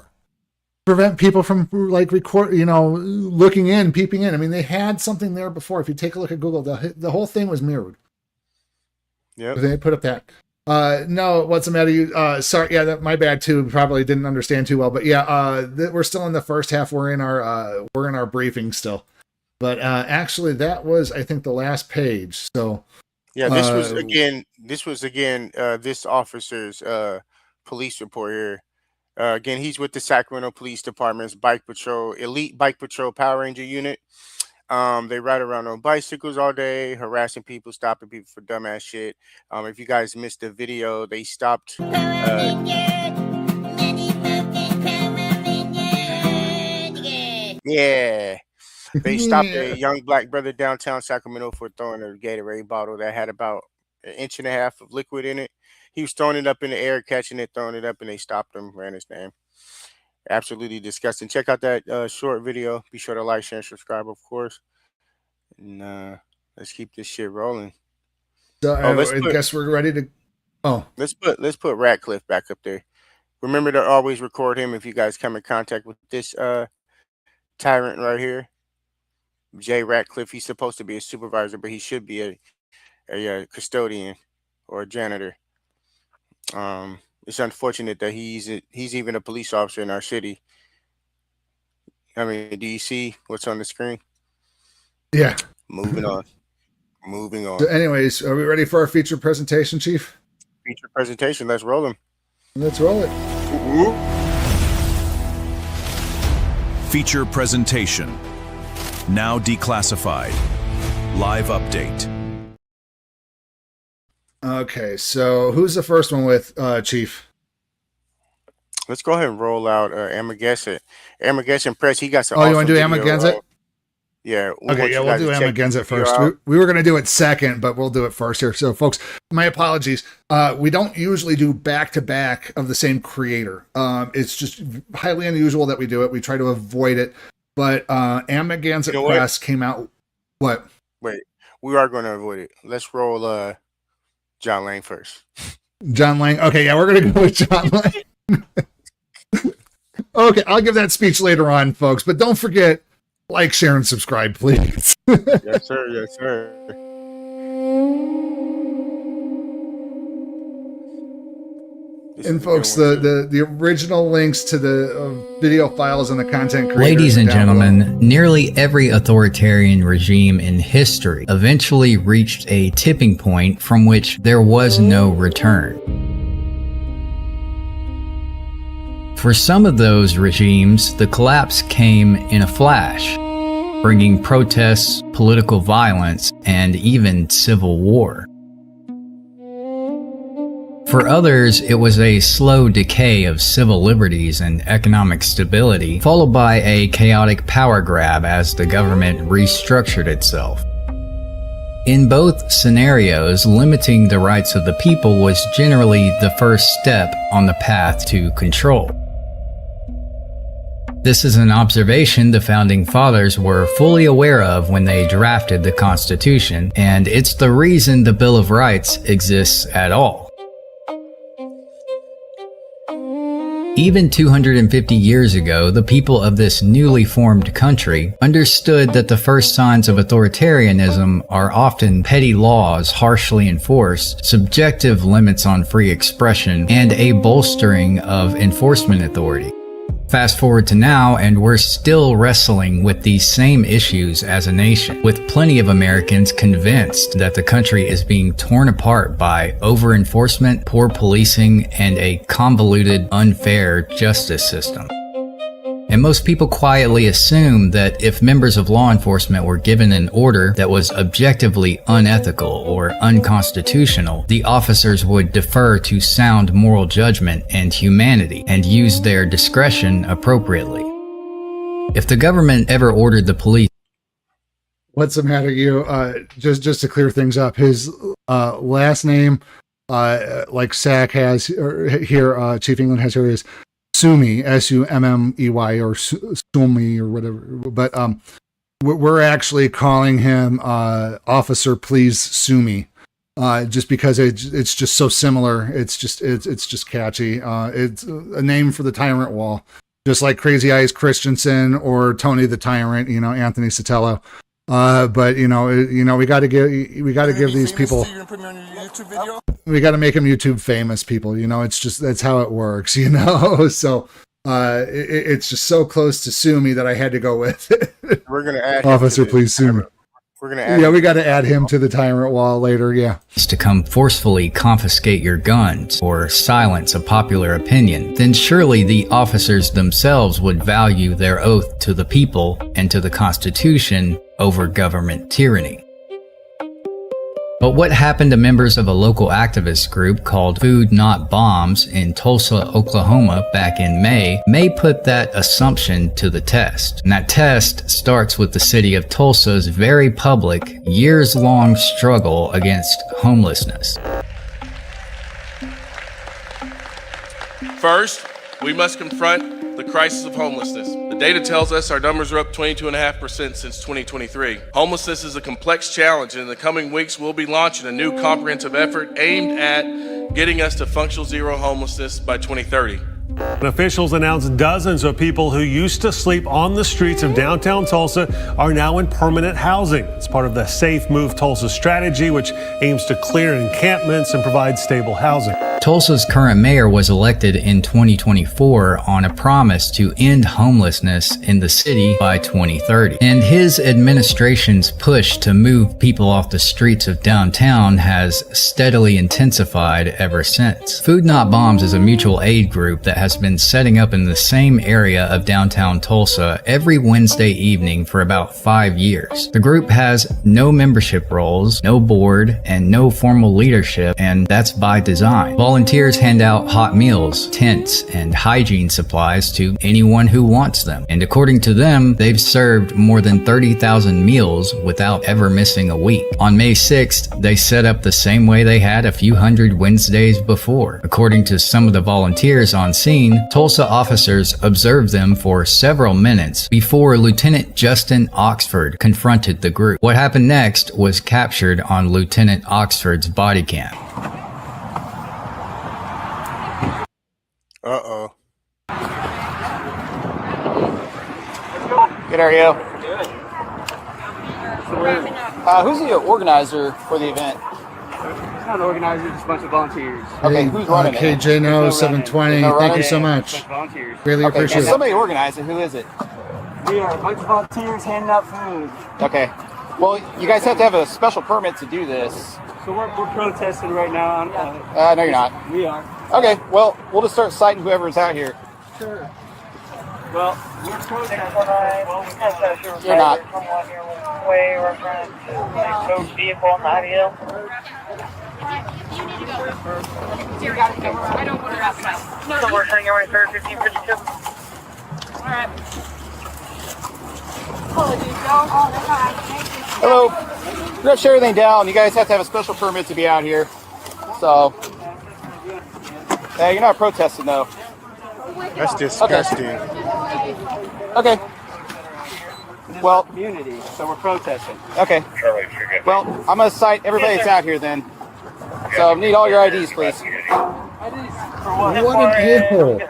Prevent people from looking in, peeping in. I mean, they had something there before. If you take a look at Google, the whole thing was mirrored. Yeah, they put up that. No, what's the matter? Sorry, yeah, my bad too. Probably didn't understand too well, but yeah, we're still in the first half. We're in our briefing still, but actually, that was, I think, the last page. So yeah, this was again this officer's police report here. Again, he's with the Sacramento Police Department's Bike Patrol, Elite Bike Patrol Power Ranger Unit. They ride around on bicycles all day, harassing people, stopping people for dumbass shit. If you guys missed the video, they stopped. Yeah. They stopped a young black brother downtown Sacramento for throwing a Gatorade bottle that had about 1.5 inches of liquid in it. He was throwing it up in the air, catching it, throwing it up, and they stopped him, ran his name. Absolutely disgusting. Check out that short video. Be sure to like, share, and subscribe, of course. And let's keep this shit rolling. So I guess we're ready to. Oh, let's put Ratcliffe back up there. Remember to always record him if you guys come in contact with this tyrant right here. Jay Ratcliffe. He's supposed to be a supervisor, but he should be a custodian or a janitor. It's unfortunate that he's even a police officer in our city. I mean, do you see what's on the screen? Yeah. Moving on. Moving on. So anyways, are we ready for our feature presentation, Chief? Feature presentation. Let's roll them. Let's roll it. Feature presentation. Now declassified. Live update. Okay, so who's the first one with, Chief? Let's go ahead and roll out Armageddon. Armageddon Press. He got some. Oh, you want to do Armageddon? Yeah. Okay, yeah, we'll do Armageddon first. We were going to do it second, but we'll do it first here. So, folks, my apologies. We don't usually do back-to-back of the same creator. It's just highly unusual that we do it. We try to avoid it. But Armageddon Press came out. What? Wait, we are going to avoid it. Let's roll John Lang first. John Lang. Okay, yeah, we're going to go with John Lang. Okay, I'll give that speech later on, folks. But don't forget, like, share, and subscribe, please. Yes, sir. Yes, sir. And folks, the original links to the video files and the content creators. Ladies and gentlemen, nearly every authoritarian regime in history eventually reached a tipping point from which there was no return. For some of those regimes, the collapse came in a flash, bringing protests, political violence, and even civil war. For others, it was a slow decay of civil liberties and economic stability, followed by a chaotic power grab as the government restructured itself. In both scenarios, limiting the rights of the people was generally the first step on the path to control. This is an observation the Founding Fathers were fully aware of when they drafted the Constitution, and it's the reason the Bill of Rights exists at all. Even 250 years ago, the people of this newly formed country understood that the first signs of authoritarianism are often petty laws harshly enforced, subjective limits on free expression, and a bolstering of enforcement authority. Fast forward to now, and we're still wrestling with these same issues as a nation, with plenty of Americans convinced that the country is being torn apart by over-enforcement, poor policing, and a convoluted, unfair justice system. And most people quietly assume that if members of law enforcement were given an order that was objectively unethical or unconstitutional, the officers would defer to sound moral judgment and humanity and use their discretion appropriately. If the government ever ordered the police... What's the matter, you? Just to clear things up, his last name, like Sack has here, Chief England has here, is Sumi, S-U-M-M-E-Y, or Sumi, or whatever. But we're actually calling him Officer Please Sumi, just because it's just so similar. It's just catchy. It's a name for the tyrant wall, just like Crazy Eyes Christensen or Tony the Tyrant. Anthony Sotelo. But we got to give these people. We got to make them YouTube famous people. That's how it works. So it's just so close to Sumi that I had to go with it. We're gonna add Officer, please Sumi. We're gonna add. Yeah, we got to add him to the tyrant wall later. Yeah. To come forcefully confiscate your guns or silence a popular opinion, then surely the officers themselves would value their oath to the people and to the Constitution over government tyranny. But what happened to members of a local activist group called Food Not Bombs in Tulsa, Oklahoma back in may put that assumption to the test. And that test starts with the city of Tulsa's very public, years-long struggle against homelessness. First, we must confront the crisis of homelessness. The data tells us our numbers are up 22.5% since 2023. Homelessness is a complex challenge, and in the coming weeks, we'll be launching a new comprehensive effort aimed at getting us to functional zero homelessness by 2030. Officials announced dozens of people who used to sleep on the streets of downtown Tulsa are now in permanent housing. It's part of the Safe Move Tulsa strategy, which aims to clear encampments and provide stable housing. Tulsa's current mayor was elected in 2024 on a promise to end homelessness in the city by 2030. And his administration's push to move people off the streets of downtown has steadily intensified ever since. Food Not Bombs is a mutual aid group that has been setting up in the same area of downtown Tulsa every Wednesday evening for about 5 years. The group has no membership roles, no board, and no formal leadership, and that's by design. Volunteers hand out hot meals, tents, and hygiene supplies to anyone who wants them. And according to them, they've served more than 30,000 meals without ever missing a week. On May 6th, they set up the same way they had a few hundred Wednesdays before. According to some of the volunteers on scene, Tulsa officers observed them for several minutes before Lieutenant Justin Oxford confronted the group. What happened next was captured on Lieutenant Oxford's body cam. Uh-oh. Good, how are you? Good. Who's the organizer for the event? It's not an organizer, just a bunch of volunteers. Okay, who's running it? KJ No 720. Thank you so much. Really Okay, appreciate so it. somebody organize it. Who is it? We are a bunch of volunteers handing out food. Okay. Well, you guys have to have a special permit to do this. So we're protesting right now. No, you're not. We are. Okay, well, we'll just start citing whoever's out here. Sure. Well, we're protesting. You're not. Vehicle on the IDL. I don't want to wrap it up. No, So we're turning away for 1552. all right. Apologies, y'all. Oh, that's all right. Thank you. Hello. We're going to shut everything down. You guys have to have a special permit to be out here. So, you're not protesting, though. That's disgusting. Okay. Well, community, so we're protesting. Okay. Well, I'm going to cite everybody that's out here then. So, I need all your IDs, please. What an a-hole.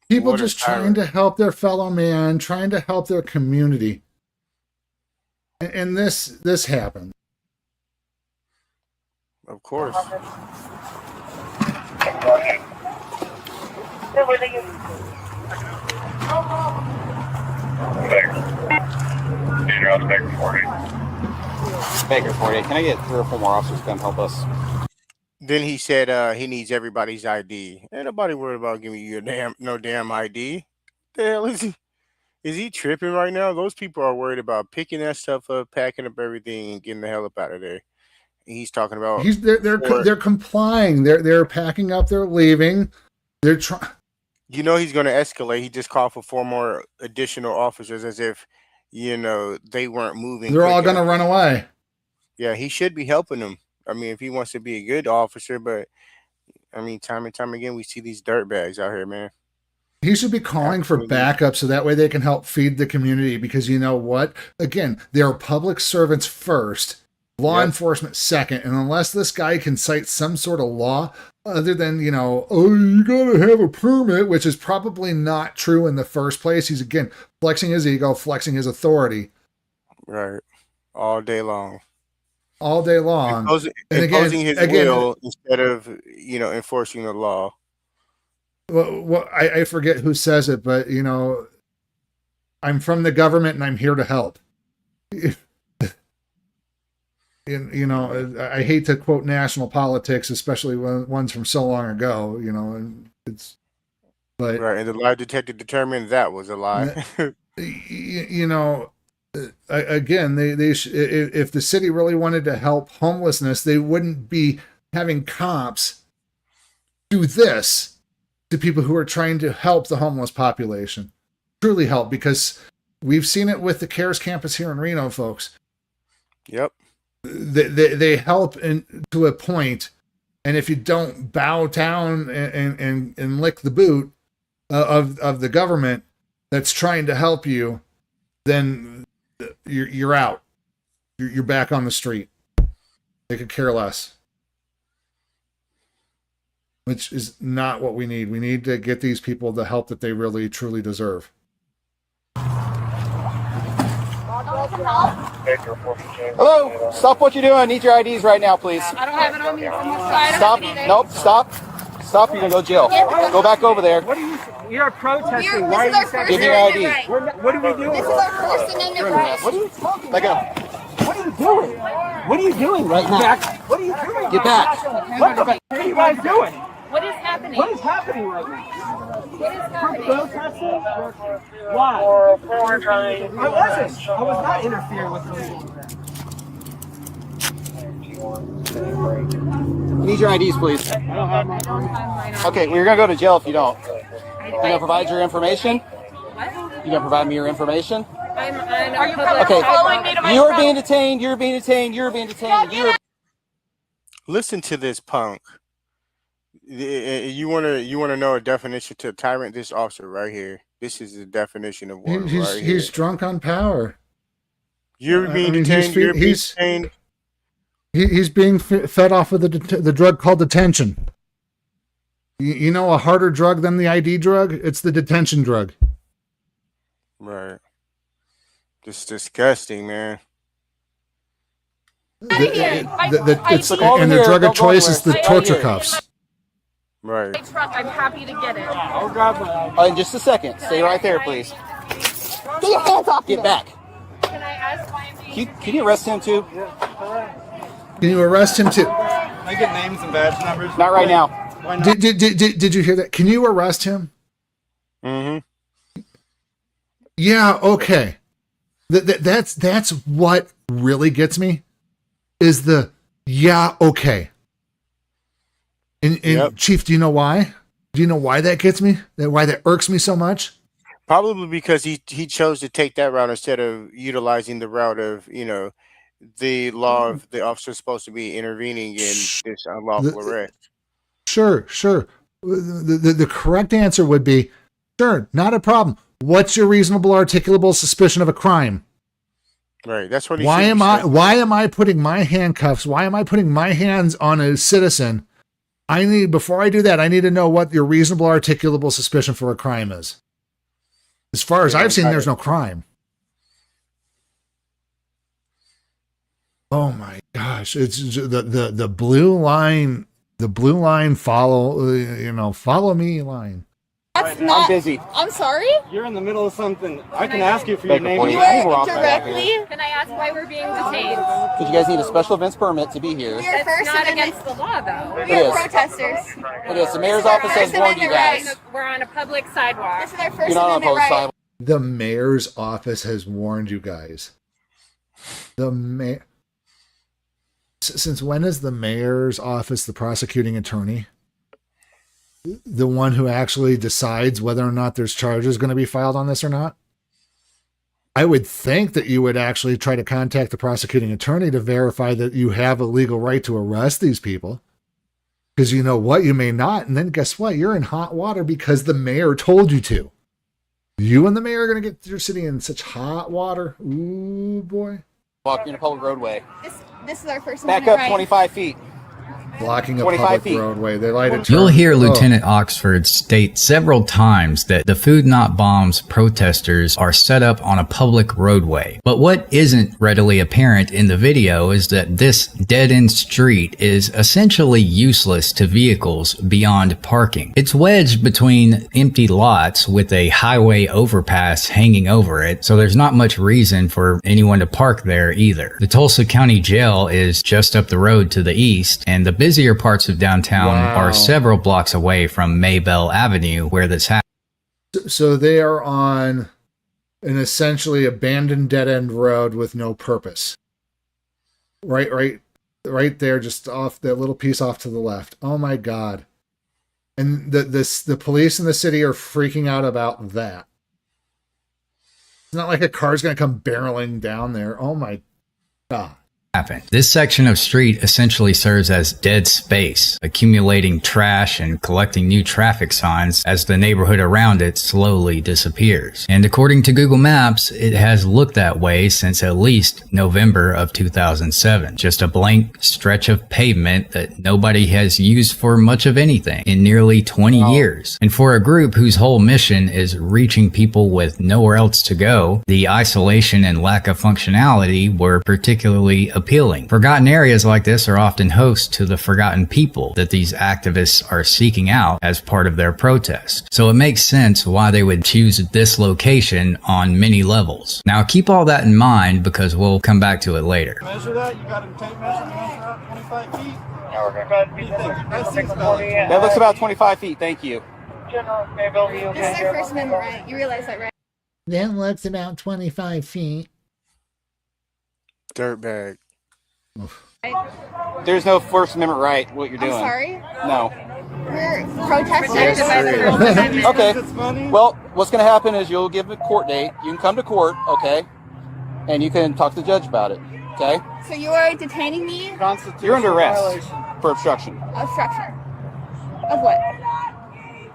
People just trying to help their fellow man, trying to help their community. And this happened. Of course. Baker 40. Can I get 3 or 4 more officers to come help us? Then he said he needs everybody's ID. Ain't nobody worried about giving you no damn ID. The hell is he? Is he tripping right now? Those people are worried about picking that stuff up, packing up everything, and getting the hell up out of there. And he's talking about they're complying. They're packing up. They're leaving. They're trying. You know he's going to escalate. He just called for 4 more additional officers, as if they weren't moving. They're all going to run away. Yeah, he should be helping them. I mean, if he wants to be a good officer, but I mean, time and time again, we see these dirtbags out here, man. He should be calling for backup so that way they can help feed the community, because you know what? Again, they're public servants first, law enforcement second, and unless this guy can cite some sort of law other than, oh, you gotta have a permit, which is probably not true in the first place. He's, again, flexing his ego, flexing his authority. Right. All day long. All day long. Imposing his will instead of, enforcing the law. Well, I forget who says it, but, I'm from the government and I'm here to help. you know, I hate to quote national politics, especially ones from so long ago, you know, and it's, but right, and the lie detector determined that was a lie. you know, again, if the city really wanted to help homelessness, they wouldn't be having cops do this to people who are trying to help the homeless population, truly help, because we've seen it with the CARES campus here in Reno, folks. Yep. They help to a point, and if you don't bow down and lick the boot of the government that's trying to help you, then you're out. You're back on the street. They could care less, which is not what we need. We need to get these people the help that they really truly deserve. Hello, stop what you're doing. I need your IDs right now, please. I don't have it on me from the side. Stop. Nope, stop. Stop, you're gonna go to jail. Go back over there. What are you? You're protesting. Why are you saying? Give me your ID. What are we doing? This is our First Amendment right. What are you talking Let go. What are you doing? What are you doing right now? What are you doing? Get back. What are you guys doing? What is happening? What is happening right now? What is happening? Protesting? Why? I wasn't. I was not interfering with I need your IDs, please. I don't have my. Okay, well, you're gonna go to jail if you don't. You gonna provide your information? You gonna provide me your information? Are you following me to my You're being detained. You're being detained. You're being detained. Listen to this punk. You wanna know a definition to a tyrant? This officer right here. This is the definition of one. He's drunk on power. You're being detained. You're being detained. He's being fed off of the drug called detention. You know a harder drug than the ID drug? It's the detention drug. Right. Just disgusting, man. And the drug of choice is the torture cuffs. Right. I'm happy to get it. I'll grab my. In just a second. Stay right there, please. Get your hands off. Get back. Can I ask why I'm being Can you arrest him too? Can you arrest him too? Can I get names and badge numbers? Not right now. Why not? Did you hear that? Can you arrest him? Mm-hmm. Yeah, okay. That's what really gets me is the yeah, okay. And Yep. Chief, do you know why? Do you know why that gets me? Why that irks me so much? Probably because he chose to take that route instead of utilizing the route of, the law of the officer supposed to be intervening in this unlawful arrest. Sure. The correct answer would be, sure, not a problem. What's your reasonable articulable suspicion of a crime? Right. That's what he Why should be saying. why am I putting my handcuffs? Why am I putting my hands on a citizen? Before I do that, I need to know what your reasonable articulable suspicion for a crime is. As far as I've seen, there's no crime. Oh my gosh. It's the blue line, follow me line. That's not. I'm busy. I'm sorry? You're in the middle of something. I can ask you for your name. point. You are directly. Can I ask why we're being detained? Because you guys need a special events permit to be here. That's not against the law, though. It is. Protesters. It is. The mayor's office has warned you guys. We're on a public sidewalk. This is our First You're not on a public sidewalk. The mayor's office has warned you guys. Since when is the mayor's office the prosecuting attorney? The one who actually decides whether or not there's charges going to be filed on this or not? I would think that you would actually try to contact the prosecuting attorney to verify that you have a legal right to arrest these people. Because you know what, you may not. And then guess what? You're in hot water because the mayor told you to. You and the mayor are going to get your city in such hot water. Ooh, boy. Walking in a public roadway. This is our First Back Amendment up right. 25 feet. Blocking a 25 public feet. roadway. They light a You'll turn. hear Oh. Lieutenant Oxford state several times that the Food Not Bombs protesters are set up on a public roadway. But what isn't readily apparent in the video is that this dead-end street is essentially useless to vehicles beyond parking. It's wedged between empty lots with a highway overpass hanging over it, so there's not much reason for anyone to park there either. The Tulsa County Jail is just up the road to the east, and the busier parts of downtown are several blocks away from Maybell Avenue where this happened. So they are on an essentially abandoned dead-end road with no purpose. Right there, just off that little piece off to the left. Oh my God. And the police in the city are freaking out about that. It's not like a car's going to come barreling down there. Oh my God. This section of street essentially serves as dead space, accumulating trash and collecting new traffic signs as the neighborhood around it slowly disappears. And according to Google Maps, it has looked that way since at least November of 2007. Just a blank stretch of pavement that nobody has used for much of anything in nearly 20 years. And for a group whose whole mission is reaching people with nowhere else to go, the isolation and lack of functionality were particularly appealing. Forgotten areas like this are often host to the forgotten people that these activists are seeking out as part of their protest. So it makes sense why they would choose this location on many levels. Now keep all that in mind because we'll come back to it later. Measure that. You got a tape measure. Measure out 25 feet. That looks about 25 feet. Thank you. This is our First Amendment right. You realize that, right? That looks about 25 feet. Dirtbag. There's no First Amendment right, what you're doing. I'm sorry? No. We're protesters. Okay. Well, what's going to happen is you'll give a court date. You can come to court, okay? And you can talk to the judge about it, okay? So you are detaining me? You're under arrest for obstruction. Obstruction. Of what?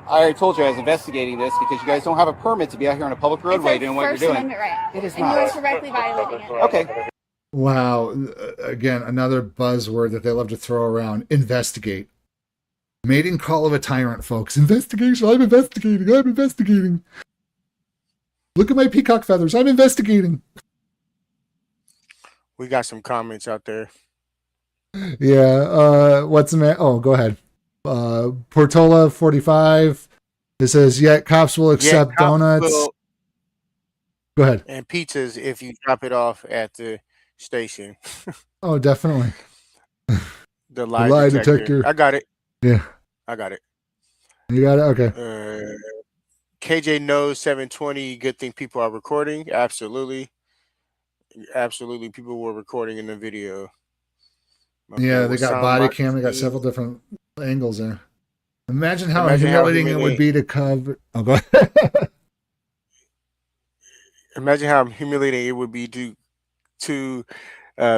I already told you I was investigating this because you guys don't have a permit to be out here on a public roadway doing what you're First doing. Amendment right. It is and not. you are directly violating it. Okay. Wow. Again, another buzzword that they love to throw around. Investigate. Mating call of a tyrant, folks. Investigation. I'm investigating. I'm investigating. Look at my peacock feathers. I'm investigating. We got some comments out there. Yeah. What's the man? Oh, go ahead. Portola 45. It says, yet cops will accept donuts. Go ahead. And pizzas if you drop it off at the station. Oh, definitely. The lie detector. I got it. Yeah. I got it. You got it? Okay. KJ knows 720. Good thing people are recording. Absolutely. Absolutely. People were recording in the video. Yeah, they got body cam. They got several different angles there. Imagine how humiliating it would be to cover. Oh, go ahead. Imagine how humiliating it would be to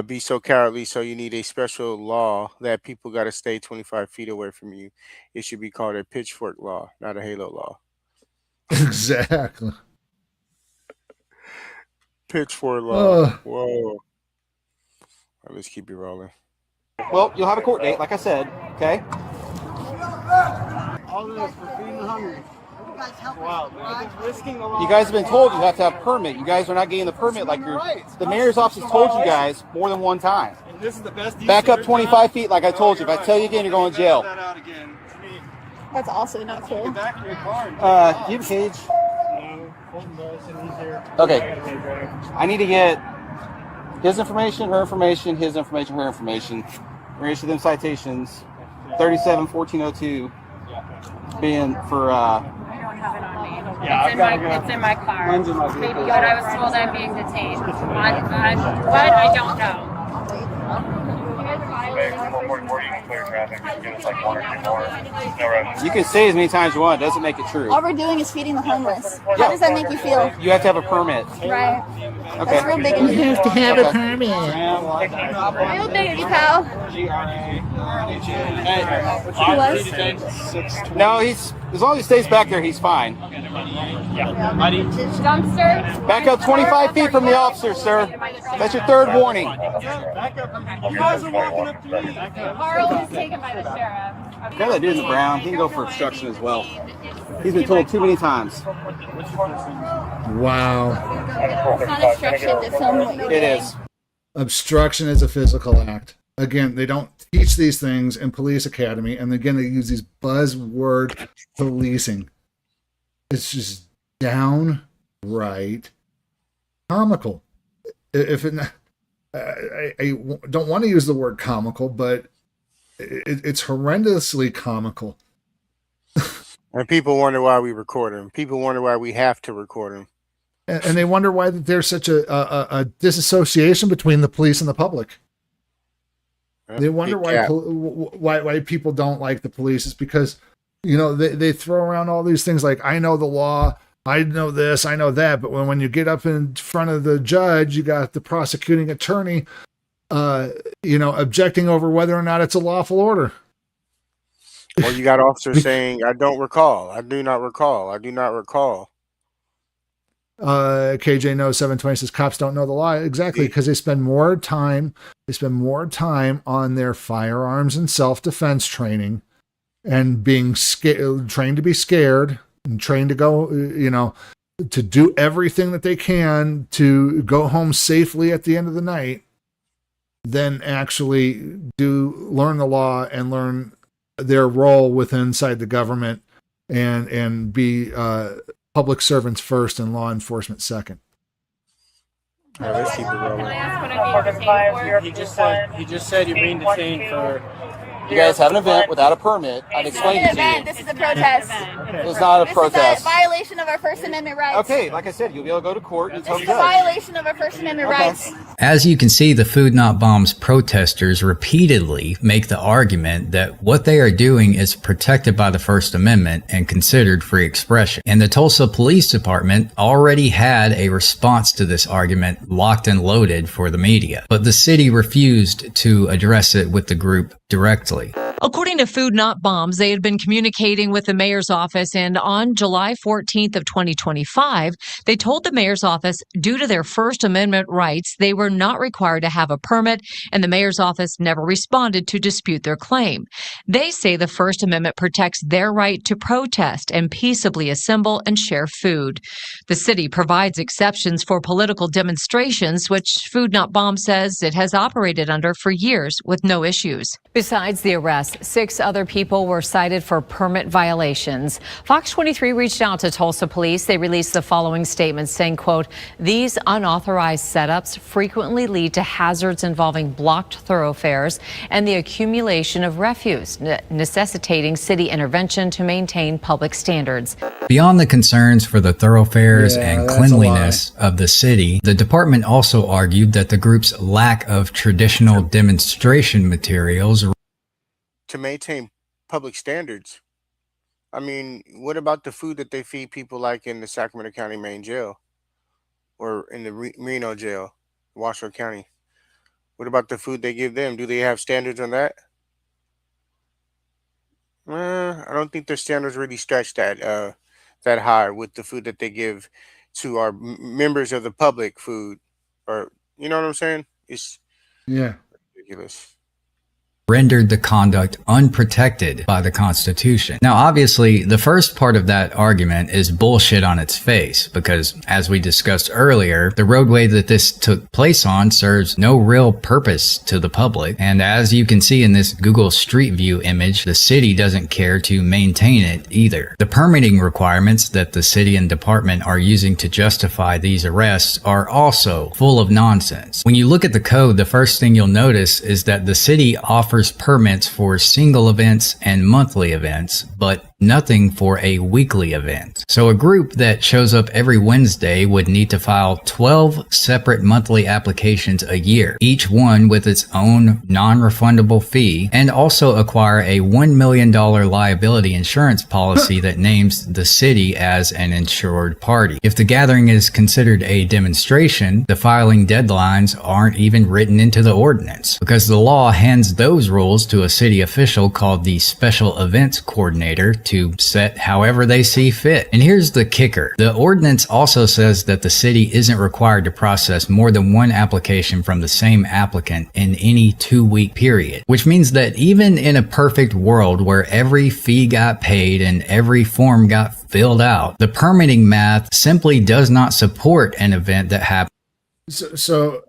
be so cowardly. So you need a special law that people got to stay 25 feet away from you. It should be called a pitchfork law, not a halo law. Exactly. Pitchfork law. Whoa. All right, let's keep it rolling. Well, you'll have a court date, like I said, okay? All this for feeding the hungry. Wow, man. Risking the law. You guys have been told you have to have a permit. You guys are not getting the permit like you're... The mayor's office has told you guys more than one time. And this is the best Back up 25 feet like I told you. If I tell you again, you're going to jail. That's also not cool. Do you have a cage? Okay. I need to get his information, her information, his information, her information. We're going to issue them citations. 37-1402 being for... It's in my car. But I was told I'm being detained. On what? I don't know. You can say as many times as you want. It doesn't make it true. All we're doing is feeding the homeless. How does that make you feel? You have to have a permit. Right. Okay. That's real big of you. You have to have a permit. Real big of you, pal. No, he's As long as he stays back there, he's fine. Dumpster. Back up 25 feet from the officer, sir. That's your third warning. Carl is taken by the sheriff. Grab that dude in the brown. He can go for obstruction as well. He's been told too many times. Wow. It's not obstruction to film what you're It doing. is. Obstruction is a physical act. Again, they don't teach these things in police academy, and again, they use these buzzword policing. It's just downright comical. If it, I don't want to use the word comical, but it's horrendously comical. And people wonder why we record them. People wonder why we have to record them. And they wonder why there's such a disassociation between the police and the public. They wonder why people don't like the police. It's because, they throw around all these things like, I know the law, I know this, I know that. But when you get up in front of the judge, you got the prosecuting attorney, objecting over whether or not it's a lawful order. Or you got officers saying, I don't recall. I do not recall. I do not recall. KJ knows 720 says cops don't know the law. Exactly, because they spend more time on their firearms and self-defense training and being trained to be scared and trained to go, to do everything that they can to go home safely at the end of the night, than actually learn the law and learn their role inside the government and be public servants first and law enforcement second. All right, let's keep it rolling. Can I ask what I'm being detained for? He just said you're being detained for. You guys have an event without a permit. I'd explain it to you. This is a protest. It's not a protest. This is a violation of our First Amendment rights. Okay, like I said, you'll be able to go to court and tell This the is a judge. violation of our First Amendment rights. As you can see, the Food Not Bombs protesters repeatedly make the argument that what they are doing is protected by the First Amendment and considered free expression. And the Tulsa Police Department already had a response to this argument locked and loaded for the media, but the city refused to address it with the group directly. According to Food Not Bombs, they had been communicating with the mayor's office, and on July 14th of 2025, they told the mayor's office due to their First Amendment rights, they were not required to have a permit, and the mayor's office never responded to dispute their claim. They say the First Amendment protects their right to protest and peaceably assemble and share food. The city provides exceptions for political demonstrations, which Food Not Bombs says it has operated under for years with no issues. Besides the arrest, 6 other people were cited for permit violations. Fox 23 reached out to Tulsa police. They released the following statement saying, quote, "These unauthorized setups frequently lead to hazards involving blocked thoroughfares and the accumulation of refuse, necessitating city intervention to maintain public standards." Beyond the concerns for the thoroughfares and that's cleanliness of the city, the department also argued that the group's lack of traditional demonstration materials To maintain public standards. I mean, what about the food that they feed people like in the Sacramento County main jail or in the Reno jail, Washoe County? What about the food they give them? Do they have standards on that? I don't think their standards really stretch that high with the food that they give to our members of the public food. Or, you know what I'm saying? It's ridiculous. rendered the conduct unprotected by the Constitution. Now, obviously, the first part of that argument is bullshit on its face because, as we discussed earlier, the roadway that this took place on serves no real purpose to the public. And as you can see in this Google Street View image, the city doesn't care to maintain it either. The permitting requirements that the city and department are using to justify these arrests are also full of nonsense. When you look at the code, the first thing you'll notice is that the city offers permits for single events and monthly events, but nothing for a weekly event. So a group that shows up every Wednesday would need to file 12 separate monthly applications a year, each one with its own non-refundable fee, and also acquire a $1 million liability insurance policy that names the city as an insured party. If the gathering is considered a demonstration, the filing deadlines aren't even written into the ordinance, because the law hands those rules to a city official called the Special Events Coordinator to set however they see fit. And here's the kicker. The ordinance also says that the city isn't required to process more than one application from the same applicant in any 2-week period, which means that even in a perfect world where every fee got paid and every form got filled out, the permitting math simply does not support an event that happens. So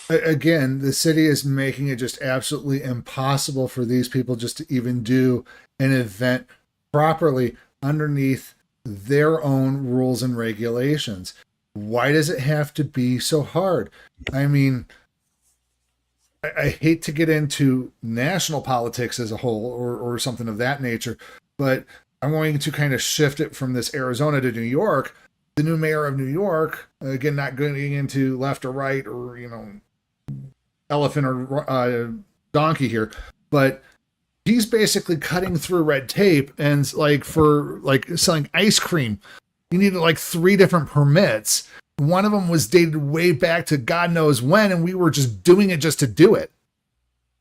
again, the city is making it just absolutely impossible for these people just to even do an event properly underneath their own rules and regulations. Why does it have to be so hard? I mean, I hate to get into national politics as a whole or something of that nature, but I'm going to kind of shift it from this Arizona to New York. The new mayor of New York, again, not going into left or right or, elephant or donkey here, but he's basically cutting through red tape. And for selling ice cream, you needed 3 different permits. One of them was dated way back to God knows when, and we were just doing it just to do it.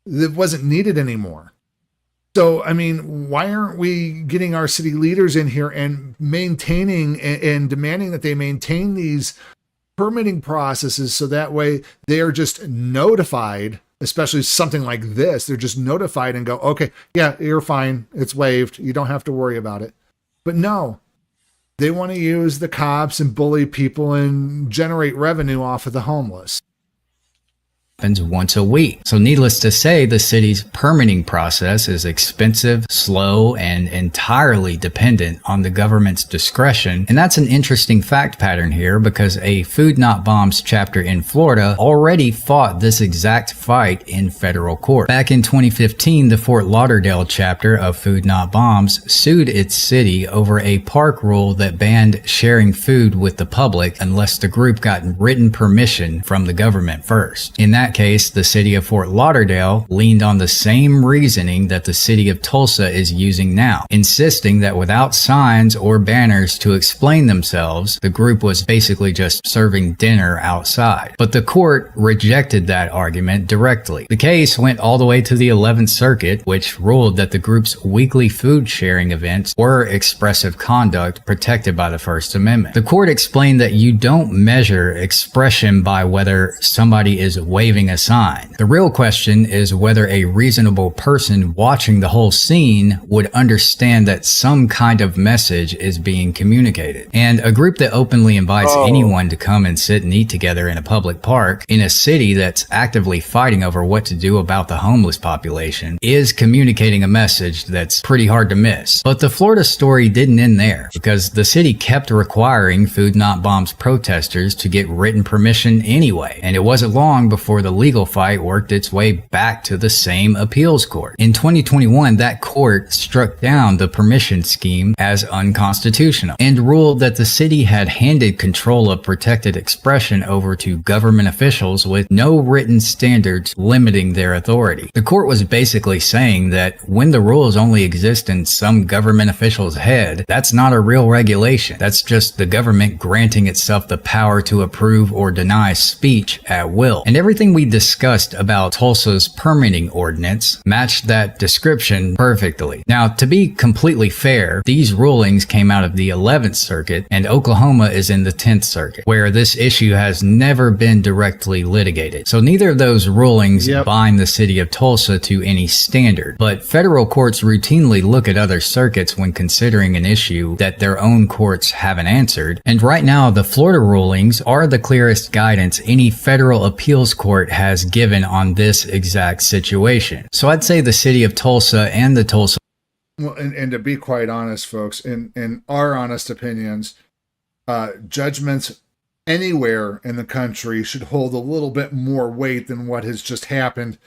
It wasn't needed anymore. So, I mean, why aren't we getting our city leaders in here and maintaining and demanding that they maintain these permitting processes so that way they are just notified, especially something like this. They're just notified and go, okay, yeah, you're fine. It's waived. You don't have to worry about it. But no, they want to use the cops and bully people and generate revenue off of the homeless. Once a week. So needless to say, the city's permitting process is expensive, slow, and entirely dependent on the government's discretion. And that's an interesting fact pattern here because a Food Not Bombs chapter in Florida already fought this exact fight in federal court. Back in 2015, the Fort Lauderdale chapter of Food Not Bombs sued its city over a park rule that banned sharing food with the public unless the group got written permission from the government first. In that case, the city of Fort Lauderdale leaned on the same reasoning that the city of Tulsa is using now, insisting that without signs or banners to explain themselves, the group was basically just serving dinner outside. But the court rejected that argument directly. The case went all the way to the 11th Circuit, which ruled that the group's weekly food sharing events were expressive conduct protected by the First Amendment. The court explained that you don't measure expression by whether somebody is waving a sign. The real question is whether a reasonable person watching the whole scene would understand that some kind of message is being communicated. And a group that openly invites anyone to come and sit and eat together in a public park in a city that's actively fighting over what to do about the homeless population is communicating a message that's pretty hard to miss. But the Florida story didn't end there, because the city kept requiring Food Not Bombs protesters to get written permission anyway, and it wasn't long before the legal fight worked its way back to the same appeals court. In 2021, that court struck down the permission scheme as unconstitutional and ruled that the city had handed control of protected expression over to government officials with no written standards limiting their authority. The court was basically saying that when the rules only exist in some government official's head, that's not a real regulation. That's just the government granting itself the power to approve or deny speech at will. And everything we discussed about Tulsa's permitting ordinance matched that description perfectly. Now, to be completely fair, these rulings came out of the 11th Circuit, and Oklahoma is in the 10th Circuit, where this issue has never been directly litigated. So neither of those rulings bind the city of Tulsa to any standard, but federal courts routinely look at other circuits when considering an issue that their own courts haven't answered. And right now, the Florida rulings are the clearest guidance any federal appeals court has given on this exact situation. So I'd say the city of Tulsa and the Tulsa. Well, and to be quite honest, folks, in our honest opinions, judgments anywhere in the country should hold a little bit more weight than what has just happened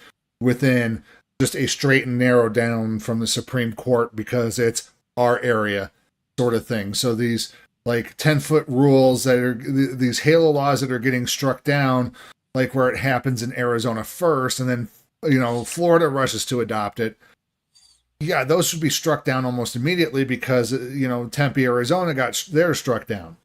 within just a straight and narrow down from the Supreme Court because it's our area sort of thing. So these 10-foot rules that are these halo laws that are getting struck down, like where it happens in Arizona first, and then, Florida rushes to adopt it. Yeah, those should be struck down almost immediately because, Tempe, Arizona got theirs struck down.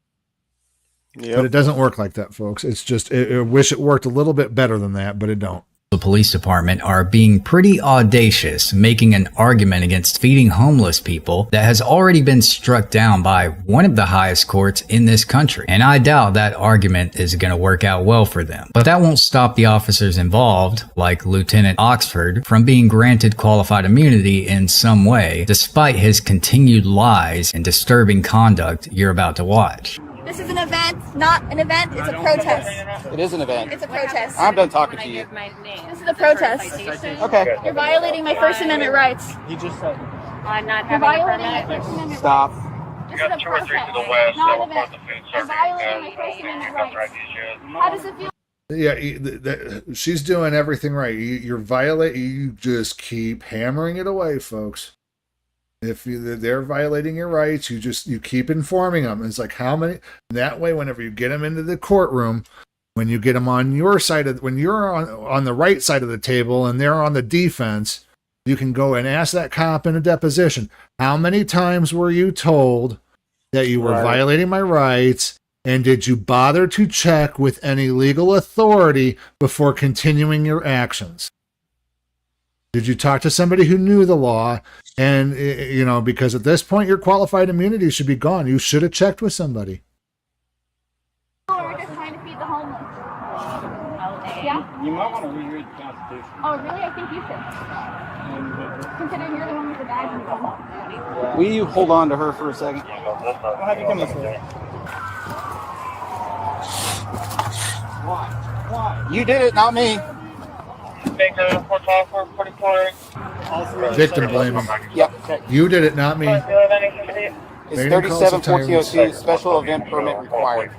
But it doesn't work like that, folks. It's just, I wish it worked a little bit better than that, but it don't. The police department are being pretty audacious, making an argument against feeding homeless people that has already been struck down by one of the highest courts in this country. And I doubt that argument is going to work out well for them. But that won't stop the officers involved, like Lieutenant Oxford, from being granted qualified immunity in some way, despite his continued lies and disturbing conduct you're about to watch. This is an event, not an event, it's a protest. It is an event. It's a protest. I'm done talking to you. This is a protest. Okay. You're violating my First Amendment rights. You just said. I'm not You're having a violating my permit. First Amendment Stop. rights. This is a protest, not an event. You're violating my First Amendment rights. How does it feel? Yeah, she's doing everything right. You're violating. You just keep hammering it away, folks. If they're violating your rights, you keep informing them. It's like how many. That way, whenever you get them into the courtroom, when you get them on your side of, when you're on the right side of the table and they're on the defense, you can go and ask that cop in a deposition, how many times were you told that you were violating my rights? And did you bother to check with any legal authority before continuing your actions? Did you talk to somebody who knew the law? And, because at this point, your qualified immunity should be gone. You should have checked with somebody. We're just trying to feed the homeless. Yeah? You might want to reread the Constitution. Oh, really? I think you should. Considering you're the one with the badge and gun. Will you hold on to her for a second? I'll have you come this way. Why? You did it, not me. Victim blame him. Yep. You did it, not me. It's 37-1402, special event permit required.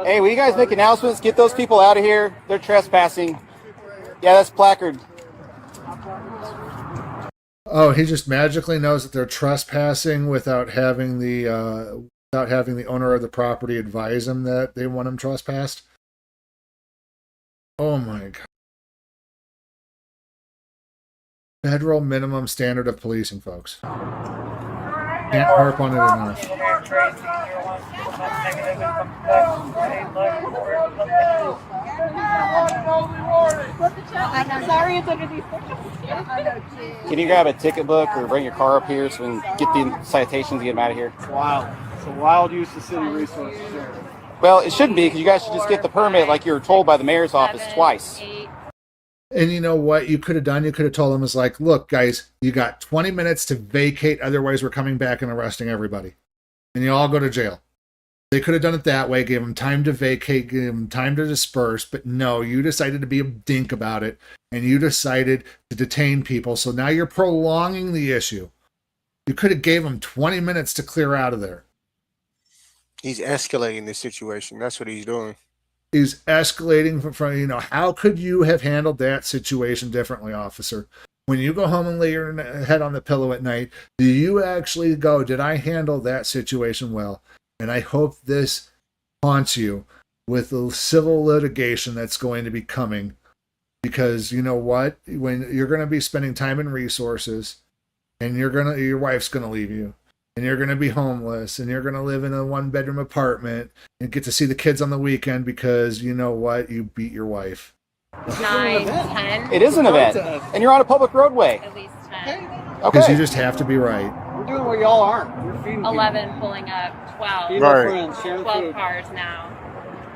Hey, will you guys make announcements? Get those people out of here. They're trespassing. Yeah, that's placard. Oh, he just magically knows that they're trespassing without having the owner of the property advise him that they want him trespassed. Oh my God. Federal minimum standard of policing, folks. Can't harp on it enough. I'm sorry it's under these Can you grab a ticket book or bring your car up here so we can get the citations and get them out of here? It's wild. It's a wild use of city resources here. Well, it shouldn't be, because you guys should just get the permit like you were told by the mayor's office twice. And you know what you could have done? You could have told them, is like, look, guys, you got 20 minutes to vacate. Otherwise, we're coming back and arresting everybody. And you all go to jail. They could have done it that way, gave them time to vacate, gave them time to disperse. But no, you decided to be a dink about it. And you decided to detain people. So now you're prolonging the issue. You could have gave them 20 minutes to clear out of there. He's escalating the situation. That's what he's doing. Is escalating from, how could you have handled that situation differently, officer? When you go home and lay your head on the pillow at night, do you actually go, did I handle that situation well? And I hope this haunts you with the civil litigation that's going to be coming. Because you know what? When you're going to be spending time and resources, and your wife's going to leave you, and you're going to be homeless, and you're going to live in a 1-bedroom apartment and get to see the kids on the weekend because you know what? You beat your wife. 9, 10. It is an event. And you're on a public roadway. At least 10. Because you just have to be right. We're doing what y'all aren't. We're feeding 11 pulling up, 12. Feeding our friends, sharing 12 food. cars now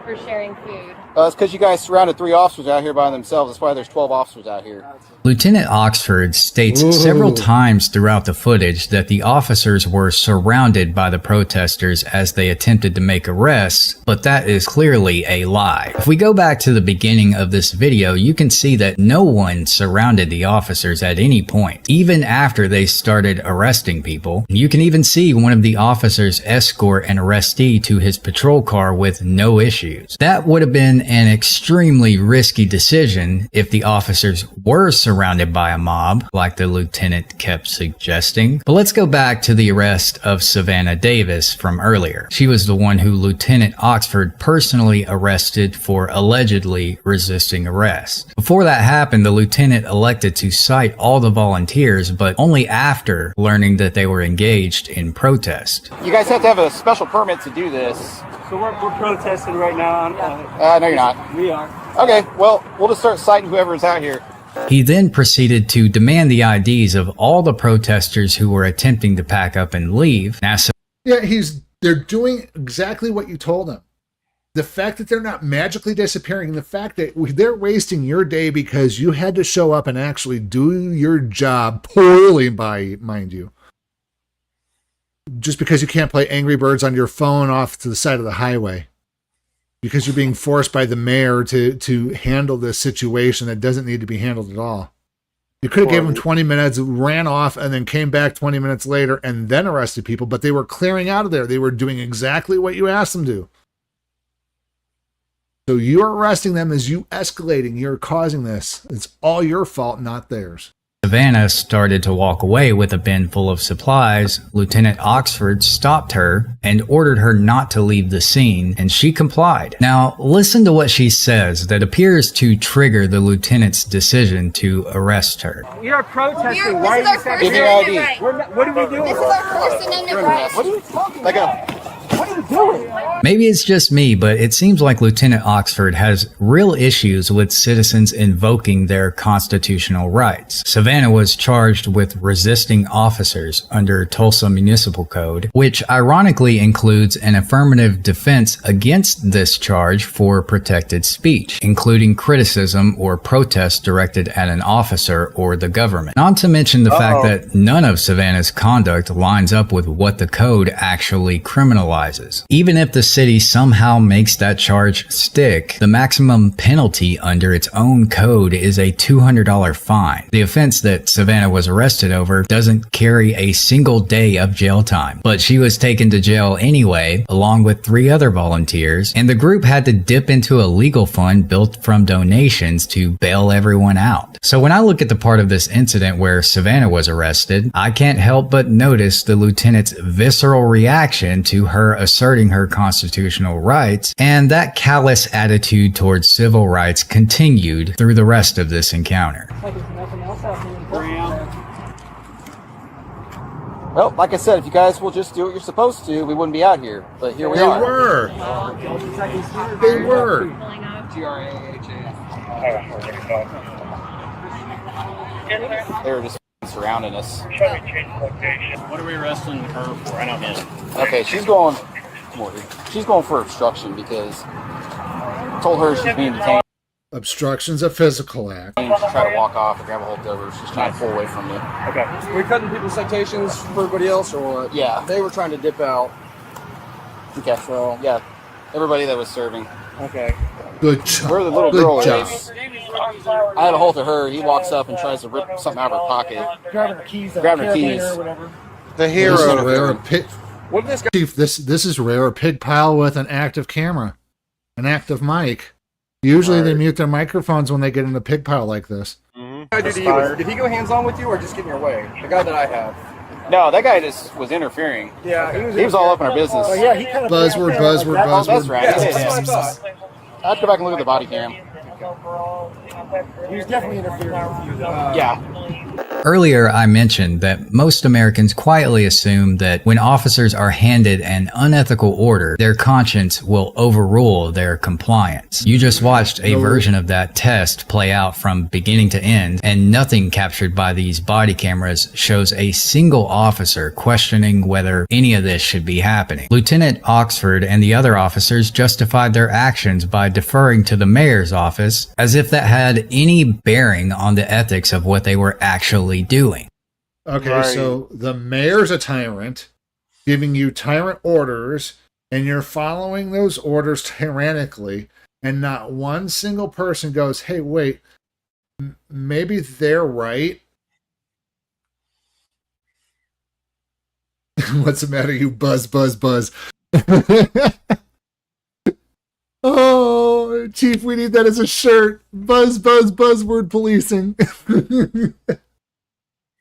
for sharing food. It's because you guys surrounded 3 officers out here by themselves. That's why there's 12 officers out here. Lieutenant Oxford states several times throughout the footage that the officers were surrounded by the protesters as they attempted to make arrests, but that is clearly a lie. If we go back to the beginning of this video, you can see that no one surrounded the officers at any point, even after they started arresting people. You can even see one of the officers escort an arrestee to his patrol car with no issues. That would have been an extremely risky decision if the officers were surrounded by a mob, like the lieutenant kept suggesting. But let's go back to the arrest of Savannah Davis from earlier. She was the one who Lieutenant Oxford personally arrested for allegedly resisting arrest. Before that happened, the lieutenant elected to cite all the volunteers, but only after learning that they were engaged in protest. You guys have to have a special permit to do this. So we're protesting right now. No, you're not. We are. Okay, well, we'll just start citing whoever's out here. He then proceeded to demand the IDs of all the protesters who were attempting to pack up and leave. Now, Yeah, they're doing exactly what you told them. The fact that they're not magically disappearing, the fact that they're wasting your day because you had to show up and actually do your job poorly, mind you. Just because you can't play Angry Birds on your phone off to the side of the highway. Because you're being forced by the mayor to handle this situation that doesn't need to be handled at all. You could have given them 20 minutes, ran off, and then came back 20 minutes later and then arrested people, but they were clearing out of there. They were doing exactly what you asked them to. So you're arresting them as you escalating. You're causing this. It's all your fault, not theirs. Savannah started to walk away with a bin full of supplies. Lieutenant Oxford stopped her and ordered her not to leave the scene, and she complied. Now, listen to what she says that appears to trigger the lieutenant's decision to arrest her. We are protesting. Why are you Give me your ID. What are we doing? This is our First Amendment right. What are you talking Let go. about? What are you doing? Maybe it's just me, but it seems like Lieutenant Oxford has real issues with citizens invoking their constitutional rights. Savannah was charged with resisting officers under Tulsa Municipal Code, which ironically includes an affirmative defense against this charge for protected speech, including criticism or protest directed at an officer or the government. Not to mention the fact that none of Savannah's conduct lines up with what the code actually criminalizes. Even if the city somehow makes that charge stick, the maximum penalty under its own code is a $200 fine. The offense that Savannah was arrested over doesn't carry a single day of jail time, but she was taken to jail anyway, along with 3 other volunteers, and the group had to dip into a legal fund built from donations to bail everyone out. So when I look at the part of this incident where Savannah was arrested, I can't help but notice the lieutenant's visceral reaction to her asserting her constitutional rights, and that callous attitude towards civil rights continued through the rest of this encounter. Well, like I said, if you guys will just do what you're supposed to, we wouldn't be out here. But here we are. They were. They were just surrounding us. What are we arresting her for? I don't get it. Okay, she's going for obstruction because I told her she's being detained. Obstruction's a physical act. She's trying to walk off or grab a hold of her. She's trying to pull away from me. Okay. We're cutting people's citations for everybody else, or what? Yeah. They were trying to dip out. Okay. So yeah, everybody that was serving. Okay. Good job. Where the little Good girl job. is. I had a hold of her. He walks up and tries to rip something out of her pocket. Grabbing her keys. Grabbing her keys. Or whatever. The This hero. is rare. What did this guy? Chief, this is rare. A pig pile with an active camera, an active mic. Usually they mute their microphones when they get in a pig pile like this. What did I do to you? Did he go hands on with you, or just get in your way? The guy that I have. No, that guy just was interfering. Yeah, he was all up in our business. Oh, yeah, he kind of Buzzword. Oh, that's right. Yeah, Yeah, that's what I yeah. thought. I have to go back and look at the body cam. He was definitely interfering with you. Yeah. Earlier, I mentioned that most Americans quietly assume that when officers are handed an unethical order, their conscience will overrule their compliance. You just watched a version of that test play out from beginning to end, and nothing captured by these body cameras shows a single officer questioning whether any of this should be happening. Lieutenant Oxford and the other officers justified their actions by deferring to the mayor's office as if that had any bearing on the ethics of what they were actually doing. Okay, Right. so the mayor's a tyrant, giving you tyrant orders, and you're following those orders tyrannically, and not one single person goes, hey, wait, maybe they're right. What's the matter, you buzz? Oh, Chief, we need that as a shirt. Buzzword policing.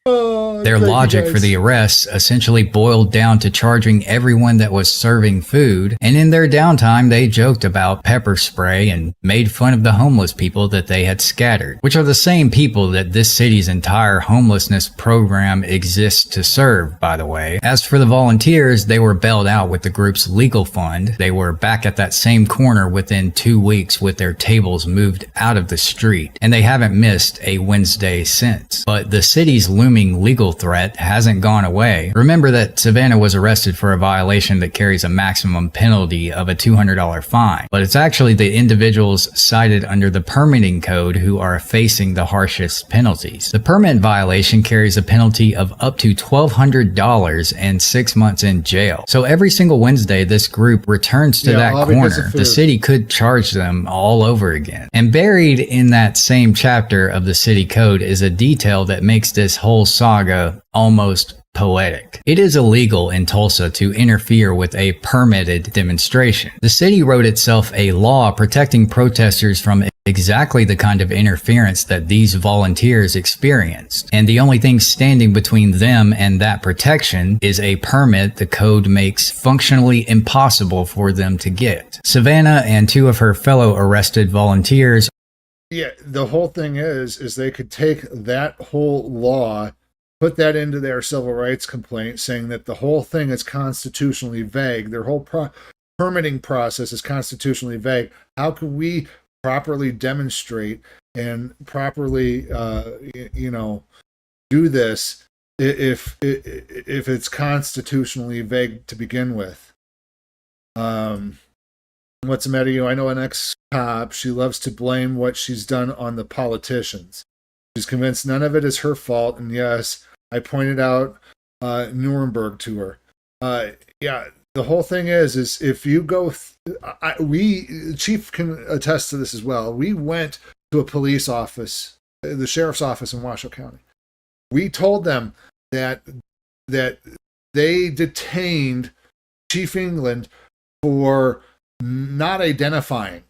Their logic for the arrests essentially boiled down to charging everyone that was serving food, and in their downtime they joked about pepper spray and made fun of the homeless people that they had scattered, which are the same people that this city's entire homelessness program exists to serve, by the way. As for the volunteers, they were bailed out with the group's legal fund. They were back at that same corner within 2 weeks with their tables moved out of the street, and they haven't missed a Wednesday since. But the city's looming legal threat hasn't gone away. Remember that Savannah was arrested for a violation that carries a maximum penalty of a $200 fine, but it's actually the individuals cited under the permitting code who are facing the harshest penalties. The permit violation carries a penalty of up to $1,200 and 6 months in jail. So every single Wednesday this group returns to that corner, the city could charge them all over again. And buried in that same chapter of the city code is a detail that makes this whole saga almost poetic. It is illegal in Tulsa to interfere with a permitted demonstration. The city wrote itself a law protecting protesters from exactly the kind of interference that these volunteers experienced. And the only thing standing between them and that protection is a permit the code makes functionally impossible for them to get. Savannah and 2 of her fellow arrested volunteers. Yeah, the whole thing is they could take that whole law, put that into their civil rights complaint, saying that the whole thing is constitutionally vague. Their whole permitting process is constitutionally vague. How can we properly demonstrate and properly, do this if it's constitutionally vague to begin with? What's the matter with you? I know an ex-cop. She loves to blame what she's done on the politicians. She's convinced none of it is her fault. And yes, I pointed out Nuremberg to her. Yeah, the whole thing is if you go, Chief can attest to this as well. We went to a police office, the sheriff's office in Washoe County. We told them that they detained Chief England for not identifying,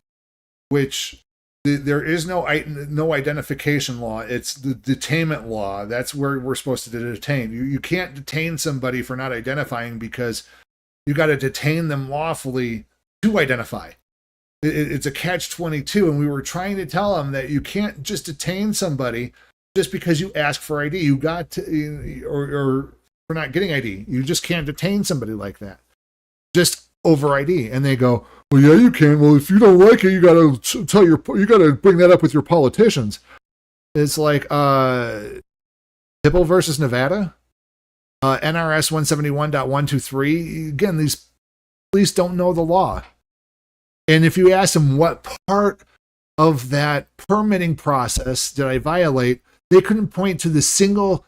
which there is no identification law. It's the detainment law. That's where we're supposed to detain. You can't detain somebody for not identifying because you got to detain them lawfully to identify. It's a catch-22, and we were trying to tell them that you can't just detain somebody just because you ask for ID. You got to, or for not getting ID. You just can't detain somebody like that, just over ID. And they go, well, yeah, you can. Well, if you don't like it, you got to you got to bring that up with your politicians. It's like Hipple versus Nevada, NRS 171.123. Again, these police don't know the law. And if you ask them what part of that permitting process did I violate, they couldn't point to the single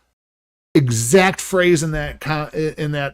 exact phrase in that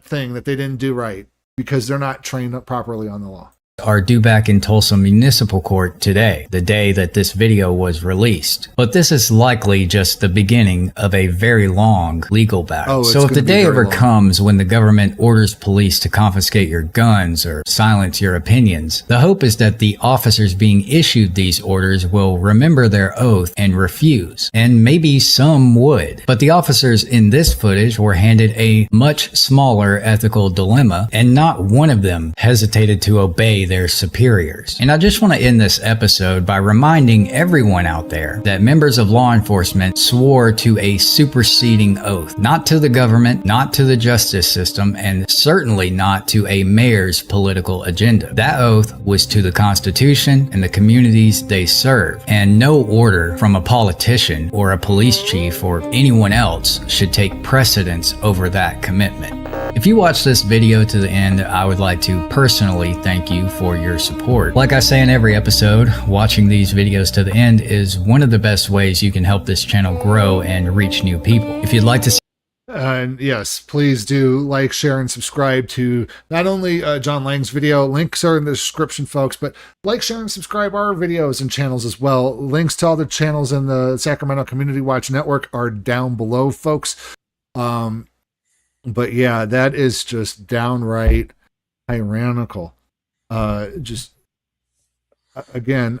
thing that they didn't do right, because they're not trained up properly on the law. Are due back in Tulsa Municipal Court today, the day that this video was released. But this is likely just the beginning of a very long legal battle. So if the day ever comes when the government orders police to confiscate your guns or silence your opinions, the hope is that the officers being issued these orders will remember their oath and refuse. And maybe some would. But the officers in this footage were handed a much smaller ethical dilemma, and not one of them hesitated to obey their superiors. And I just want to end this episode by reminding everyone out there that members of law enforcement swore to a superseding oath, not to the government, not to the justice system, and certainly not to a mayor's political agenda. That oath was to the Constitution and the communities they serve, and no order from a politician or a police chief or anyone else should take precedence over that commitment. If you watch this video to the end, I would like to personally thank you for your support. Like I say in every episode, watching these videos to the end is one of the best ways you can help this channel grow and reach new people. If you'd like to see and yes, please do like, share, and subscribe to not only John Lang's video. Links are in the description, folks, but like, share, and subscribe our videos and channels as well. Links to all the channels in the Sacramento Community Watch Network are down below, folks. But yeah, that is just downright tyrannical. Just again,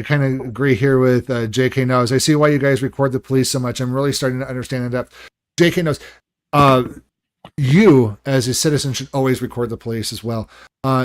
kind of agree here with JK Knows. I see why you guys record the police so much. I'm really starting to understand the depth. JK Knows. You, as a citizen, should always record the police as well.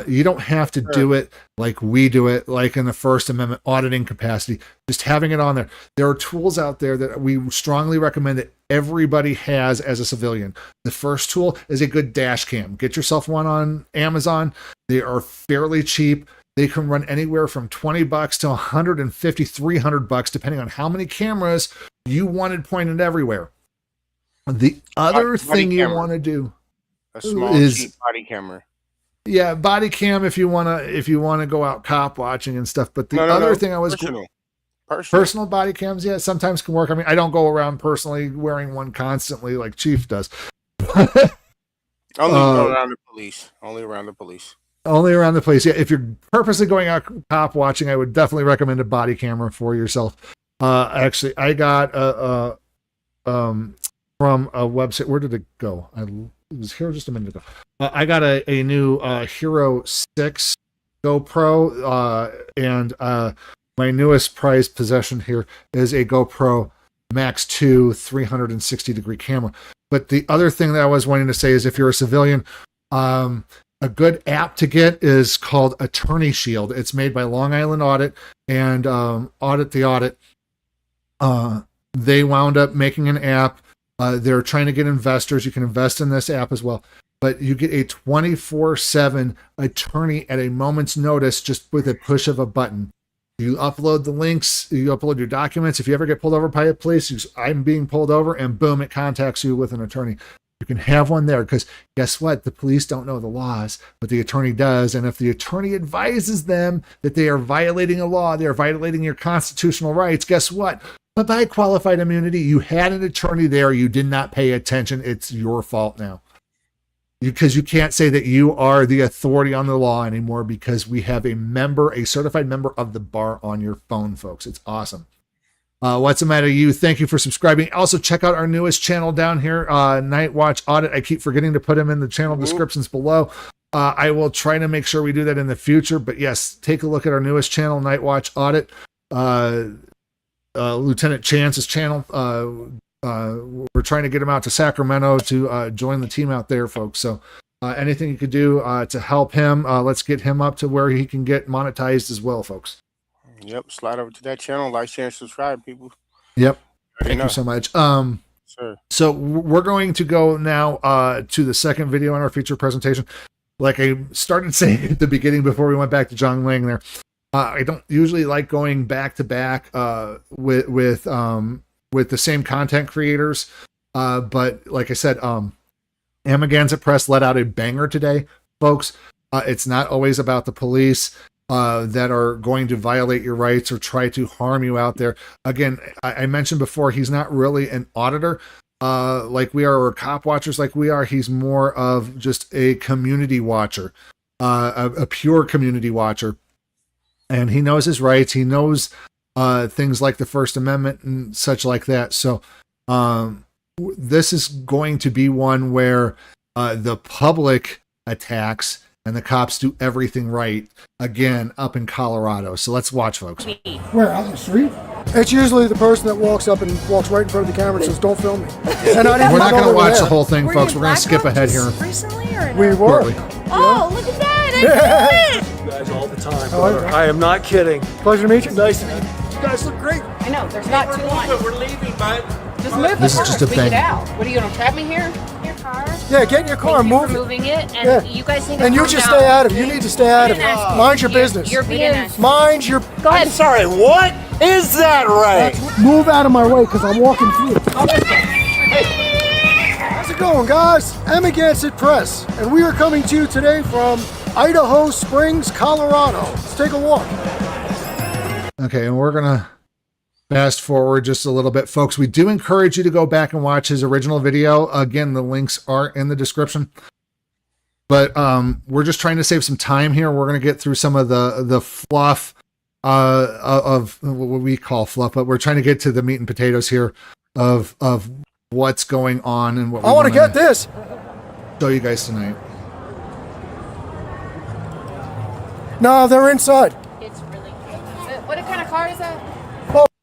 You don't have to do it like we do it, like in the First Amendment auditing capacity. Just having it on there. There are tools out there that we strongly recommend that everybody has as a civilian. The first tool is a good dash cam. Get yourself one on Amazon. They are fairly cheap. They can run anywhere from $20 to $150, $300, depending on how many cameras you wanted pointed everywhere. The other thing you want to do a small cheap body camera. Yeah, body cam if you wanna go out cop watching and stuff. But the other thing I was personal body cams, yeah, sometimes can work. I mean, I don't go around personally wearing one constantly like Chief does. Only around the police. Only around the police. Only around the police. Yeah, if you're purposely going out cop watching, I would definitely recommend a body camera for yourself. Actually, I got from a website. Where did it go? It was here just a minute ago. I got a new Hero 6 GoPro, and my newest prized possession here is a GoPro Max 2 360-degree camera. But the other thing that I was wanting to say is if you're a civilian, a good app to get is called Attorney Shield. It's made by Long Island Audit and Audit the Audit. They wound up making an app. They're trying to get investors. You can invest in this app as well. But you get a 24/7 attorney at a moment's notice just with a push of a button. You upload the links, you upload your documents. If you ever get pulled over by a police, I'm being pulled over, and boom, it contacts you with an attorney. You can have one there because guess what? The police don't know the laws, but the attorney does. And if the attorney advises them that they are violating a law, they are violating your constitutional rights, guess what? Bye-bye qualified immunity. You had an attorney there. You did not pay attention. It's your fault now. Because you can't say that you are the authority on the law anymore because we have a certified member of the bar on your phone, folks. It's awesome. What's the matter, you? Thank you for subscribing. Also, check out our newest channel down here, Night Watch Audit. I keep forgetting to put them in the channel descriptions below. I will try to make sure we do that in the future. But yes, take a look at our newest channel, Night Watch Audit. Lieutenant Chance's channel. We're trying to get him out to Sacramento to join the team out there, folks. So anything you could do to help him, let's get him up to where he can get monetized as well, folks. Yep, slide over to that channel, like, share, and subscribe, people. Yep. Thank you so much. Sure. So we're going to go now to the second video in our feature presentation. Like I started saying at the beginning before we went back to John Lang there, I don't usually like going back to back with the same content creators. But like I said, Amagansett Press let out a banger today, folks. It's not always about the police that are going to violate your rights or try to harm you out there. Again, I mentioned before, he's not really an auditor like we are, or cop watchers like we are. He's more of just a community watcher, a pure community watcher. And he knows his rights. He knows things like the First Amendment and such like that. So this is going to be one where the public attacks and the cops do everything right, again, up in Colorado. So let's watch, folks. Where, out in the street? It's usually the person that walks up and walks right in front of the camera and says, don't film me. And we're not going to watch the whole thing, folks. We're going to skip ahead here. Recently or no? We were. Oh, look at that. You guys all the time, brother. I am not kidding. Pleasure to meet you. Nice to meet you. You guys look great. I know, there's not too long. We're leaving, bud. Just move This is just a thing. out. What are you going to trap me here? Your car? Yeah, get in your car and move. Moving it, and you guys need to And you calm just down. stay out of it. You need to stay out of it. Mind your business. You're being... Mind your... Go ahead. I'm sorry, what? Is that right? Move out of my way because I'm walking through. How's it going, guys? Amagansett Press, and we are coming to you today from Idaho Springs, Colorado. Let's take a walk. Okay, and we're going to fast forward just a little bit, folks. We do encourage you to go back and watch his original video. Again, the links are in the description. But we're just trying to save some time here. We're going to get through some of the fluff of what we call fluff, but we're trying to get to the meat and potatoes here of what's going on and what I want to get this. Show you guys tonight. No, they're inside. It's really cute. What kind of car is that?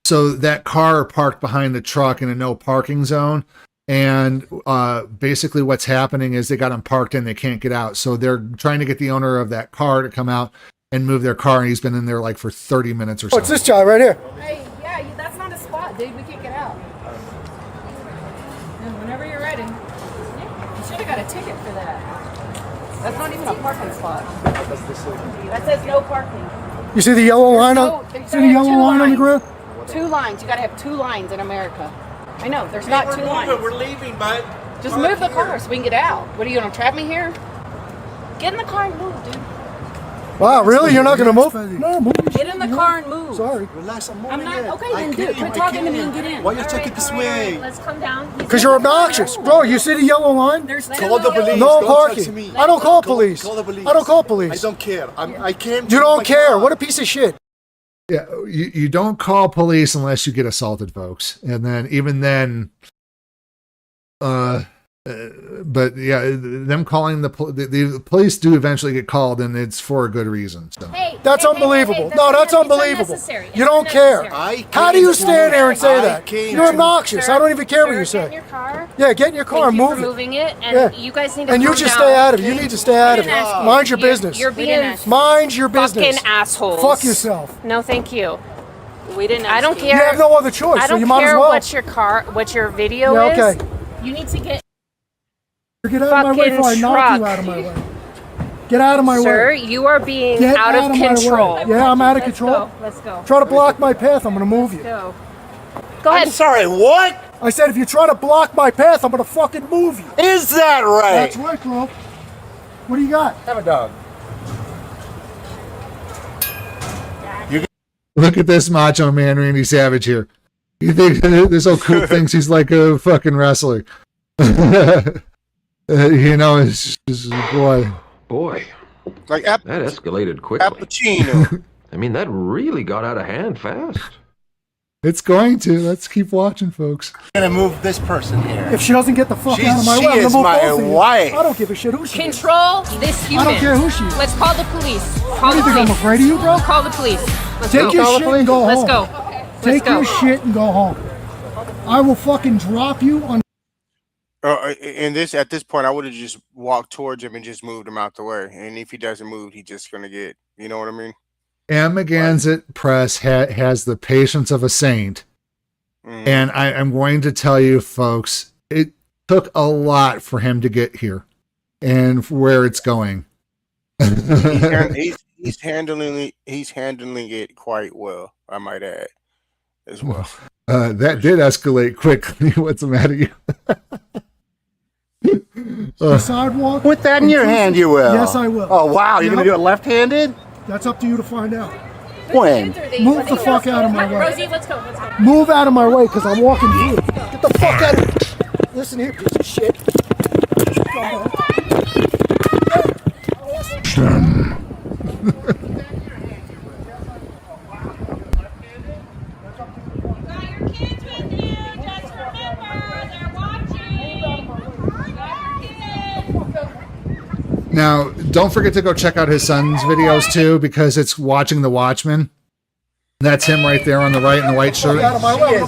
So that car parked behind the truck in a no parking zone. And basically what's happening is they got him parked in, they can't get out. So they're trying to get the owner of that car to come out and move their car. And he's been in there like for 30 minutes or so. What's this guy right here? Hey, yeah, that's not a spot, dude. We can't get out. And whenever you're ready. You should have got a ticket for that. That's not even a parking spot. That says no parking. You see the yellow line on? See the yellow line on the ground? 2 lines. You gotta have 2 lines in America. I know. There's not 2 lines. We're leaving, bud. Just move the car so we can get out. What are you gonna trap me here? Get in the car and move, dude. Wow, really? You're not gonna move? No, move. Get in the car and move. Sorry. Relax, I'm not. Okay, then do it. Quit talking to me and get in. Why you take it this way? Let's come down. Because you're obnoxious. Bro, you see the yellow line? Call the police. No parking. I don't call police. I don't call police. I don't care. I came. You don't care. What a piece of shit. Yeah, you don't call police unless you get assaulted, folks. And then even then, but yeah, them calling the police do eventually get called, and it's for a good reason. So. Hey, that's unbelievable. No, that's unbelievable. You don't care. How do you stand there and say that? You're obnoxious. I don't even care what you say. Get in your car. Yeah, get in your car and move it. Moving it, and you guys need to. And you just stay out of it. You need to stay out of it. Mind your business. You're being mind your business. Fucking assholes. Fuck yourself. No, thank you. We didn't. I don't care. You have no other choice. I don't so you might care as well. what your video is. Okay. You need to get. Get out of my way before I knock you out of my way. Get out of my way. Sir, you are being out of control. Yeah, I'm out of control. Let's go. Try to block my path, I'm going to move you. Go ahead. I'm sorry, what? I said if you try to block my path, I'm going to fucking move you. Is that right? That's right, bro. What do you got? Have a dog. Look at this macho man, Randy Savage here. You think this old cool thinks he's like a fucking wrestler? You know, it's just, boy. Like that escalated quickly. Cappuccino. I mean, that really got out of hand fast. It's going to. Let's keep watching, folks. I'm gonna move this person here. If she doesn't get the fuck out of my way, I'm is gonna move my both of you. wife. I don't give a shit who she is. Control this human. I don't care who she is. Let's call the police. What do you think, I'm afraid of you, bro? Call the police. Let's Take go. your shit and go home. Let's go. Take your shit and go home. I will fucking drop you on. At this point, I would have just walked towards him and just moved him out the way. And if he doesn't move, he's just gonna get. You know what I mean? Amagansett Press has the patience of a saint. And I'm going to tell you, folks, it took a lot for him to get here and where it's going. he's handling it quite well, I might add, as well. That did escalate quickly. What's the matter? The sidewalk. Put that in your hand, you will. Yes, I will. Oh, wow. You're going to do it left-handed? That's up to you to find out. When? Move the fuck out of my way. Rosie, let's go. Let's go. Move out of my way, because I'm walking through. Get the fuck out of here. Listen here, piece of shit. Now, don't forget to go check out his son's videos too, because it's Watching the Watchmen. That's him right there on the right in the white shirt. Out of my way.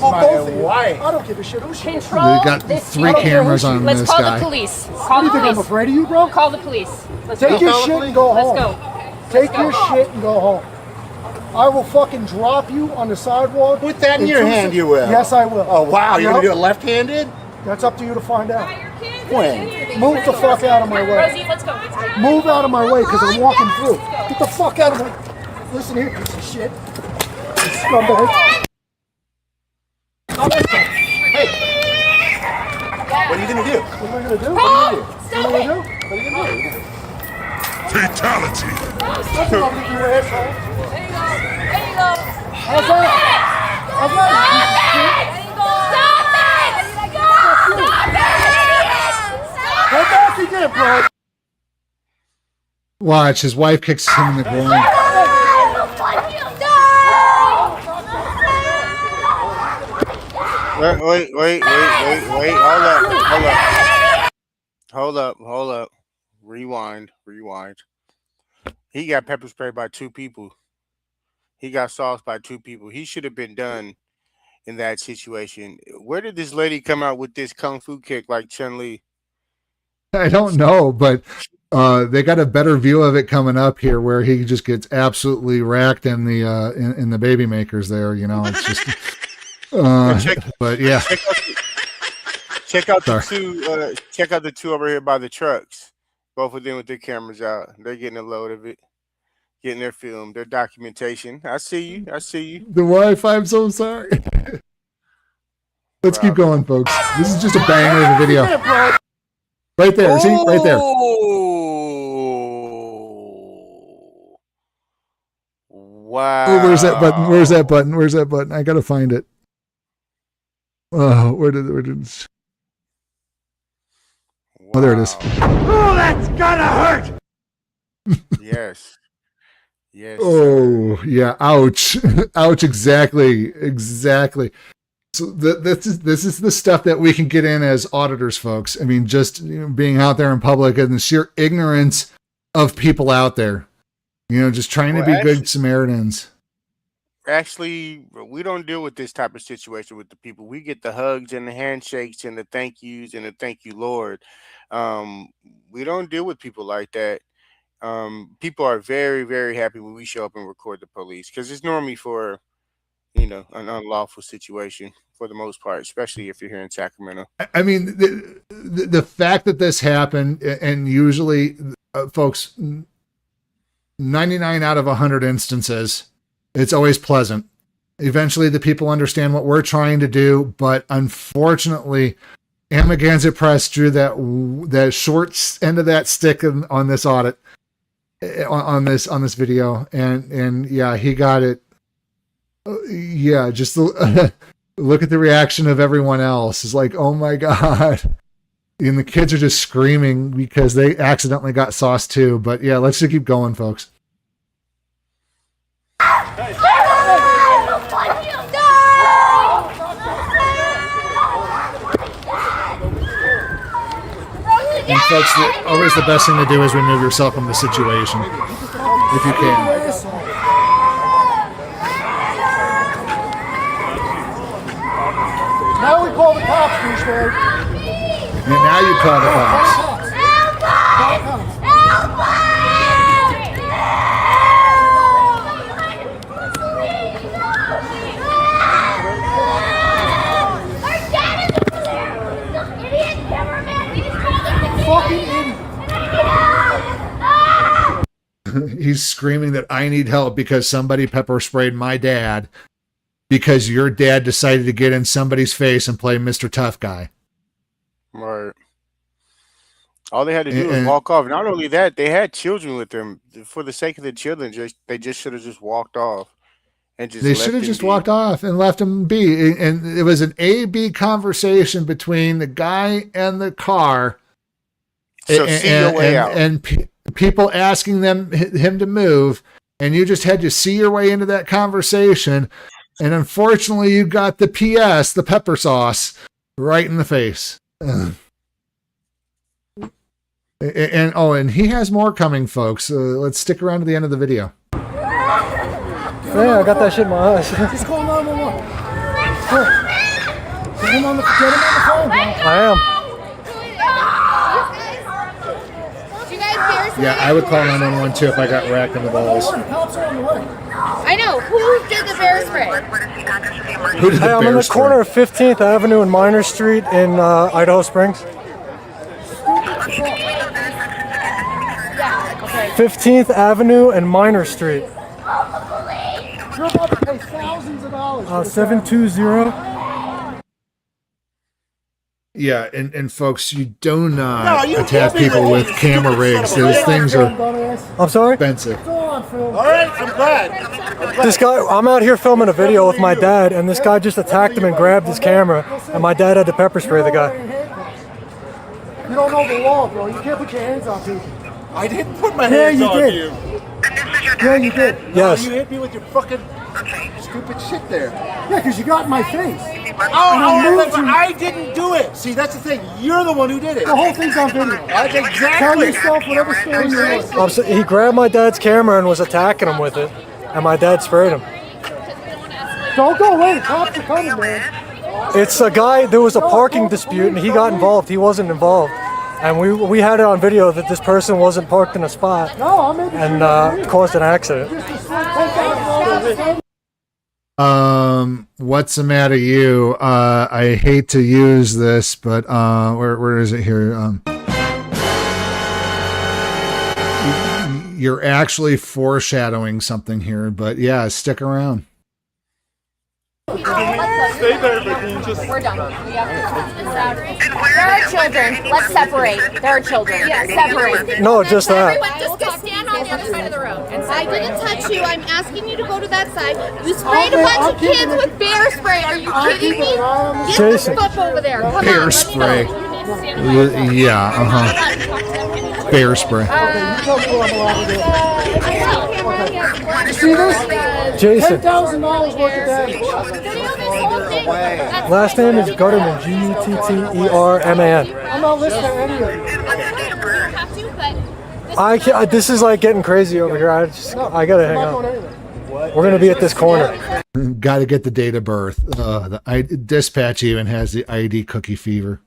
I don't give a shit who she is. We got 3 cameras on Let's this call guy. the police. What Call do the you think, I'm police. afraid of you, bro? Call the police. Let's Take go. your shit and go home. Let's go. Take your shit and go home. I will fucking drop you on the sidewalk. Put that in your hand, you will. Yes, I will. Oh, wow. You're going to do it left-handed? That's up to you to find out. When? Move the fuck out of my way. Rosie, let's go. Move out of my way, because I'm walking through. Get the fuck out of my... Listen here, piece of shit. Scumbag. Hey. What are you going to do? What am I going to do? What are you going to do? What am I going to do? What are you going to do? Fatality. That's what I'm going to do, asshole. How's that? How's that? Go back again, bro. Watch, his wife kicks him in the groin. Wait. Hold up. Rewind. He got pepper sprayed by 2 people. He got sauced by 2 people. He should have been done in that situation. Where did this lady come out with this kung fu kick like Chun-Li? I don't know, but they got a better view of it coming up here, where he just gets absolutely racked in the in the baby makers. There, you know, it's just. But yeah, check out the 2. Check out the 2 over here by the trucks. Both of them with their cameras out. They're getting a load of it, getting their film, their documentation. I see you. I see you. The Wi-Fi. I'm so sorry. Let's keep going, folks. This is just a banger of a video. Right there, see? Right there. Wow. Oh, where's that button? Where's that button? Where's that button? I gotta find it. Oh, where did it? Oh, there it is. Oh, that's gonna hurt. Yes. Yes. Oh, yeah. Ouch. Ouch. Exactly. So this is the stuff that we can get in as auditors, folks. I mean, just being out there in public and the sheer ignorance of people out there, just trying to be good Samaritans. Actually, we don't deal with this type of situation with the people. We get the hugs and the handshakes and the thank yous and the thank you, Lord. We don't deal with people like that. People are very, very happy when we show up and record the police, because it's normally for, an unlawful situation for the most part, especially if you're here in Sacramento. I mean, the fact that this happened, and usually, folks, 99 out of 100 instances, it's always pleasant. Eventually, the people understand what we're trying to do, but unfortunately, Amagansett Press drew that short end of that stick on this audit, on this video, and yeah, he got it. Yeah, just look at the reaction of everyone else. It's like, oh my God. And the kids are just screaming because they accidentally got sauce too. But yeah, let's just keep going, folks. Hey. And folks, always the best thing to do is remove yourself from the situation, if you can. Now we call the cops, douchebag. And now you call the cops. He's screaming that I need help because somebody pepper sprayed my dad, because your dad decided to get in somebody's face and play Mr. Tough Guy. Right. All they had to do was walk off. Not only that, they had children with them. For the sake of the children, they just should have just walked off. They should have just walked off and left him be. And it was an A-B conversation between the guy and the car. So see your way out. And people asking him to move, and you just had to see your way into that conversation. And unfortunately, you got the PS, the pepper sauce, right in the face. And he has more coming, folks. Let's stick around to the end of the video. Yeah, I got that shit in my eyes. Just call 911. Get him on the phone, bro. I am. Yeah, I would call 911 too if I got racked in the balls. I know. Who did the bear spray? Hey, I'm on the corner of 15th Avenue and Minor Street in Idaho Springs. 15th Avenue and Minor Street. You're about to pay thousands of dollars. 720. Yeah, and folks, you do not attack people with camera rigs. Those things are I'm sorry? expensive. All right, I'm glad. This guy, I'm out here filming a video with my dad, and this guy just attacked him and grabbed his camera, and my dad had to pepper spray the guy. You don't know the law, bro. You can't put your hands on people. I didn't put my hands on you. Yeah, you did. Yes. You hit me with your fucking stupid shit there. Yeah, because you got in my face. I didn't do it. See, that's the thing. You're the one who did it. The whole thing's on video. That's exactly. Tell yourself whatever story you want. He grabbed my dad's camera and was attacking him with it, and my dad sprayed him. Don't go away. The cops are coming, man. It's a guy, there was a parking dispute and he got involved. He wasn't involved. And we had it on video that this person wasn't parked in a spot and caused an accident. What's the matter, you? I hate to use this, but where is it here? You're actually foreshadowing something here, but yeah, stick around. Stay there, but can you just... We're done. There are children. Let's separate. There are children. Yeah, separate. No, just that. Everyone just go stand on the other side of the road. I didn't touch you. I'm asking you to go to that side. You sprayed a bunch of kids with bear spray. Are you kidding me? Get Jason. the fuck over there. Come Bear on, spray. Yeah, bear spray. You see this? Jason. $10,000 worth of damage. Last name is Gutterman, Gutterman. I'm not listening to any of you. I can't, this is like getting crazy over here. I gotta hang up. We're gonna be at this corner. Got to get the date of birth. The dispatch even has the ID cookie fever.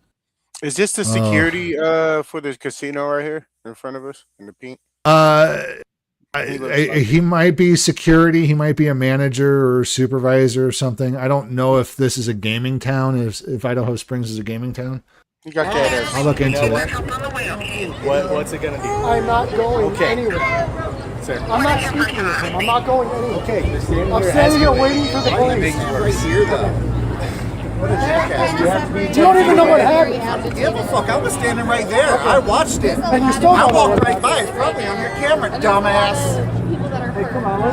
Is this the security for this casino right here in front of us in the pink? He might be security. He might be a manager or supervisor or something. I don't know if this is a gaming town. If Idaho Springs is a gaming town. You got that. I'll look into it. What's it gonna be? I'm not going anywhere. I'm not speaking with him. I'm not going anywhere. Okay, I'm standing here waiting for the police. Right here, though. What a jackass. You don't even know what happened. Give a fuck. I was standing right there. I watched it. And you still I don't know walked what right by. It's probably on your camera, dumbass. Hey, come on,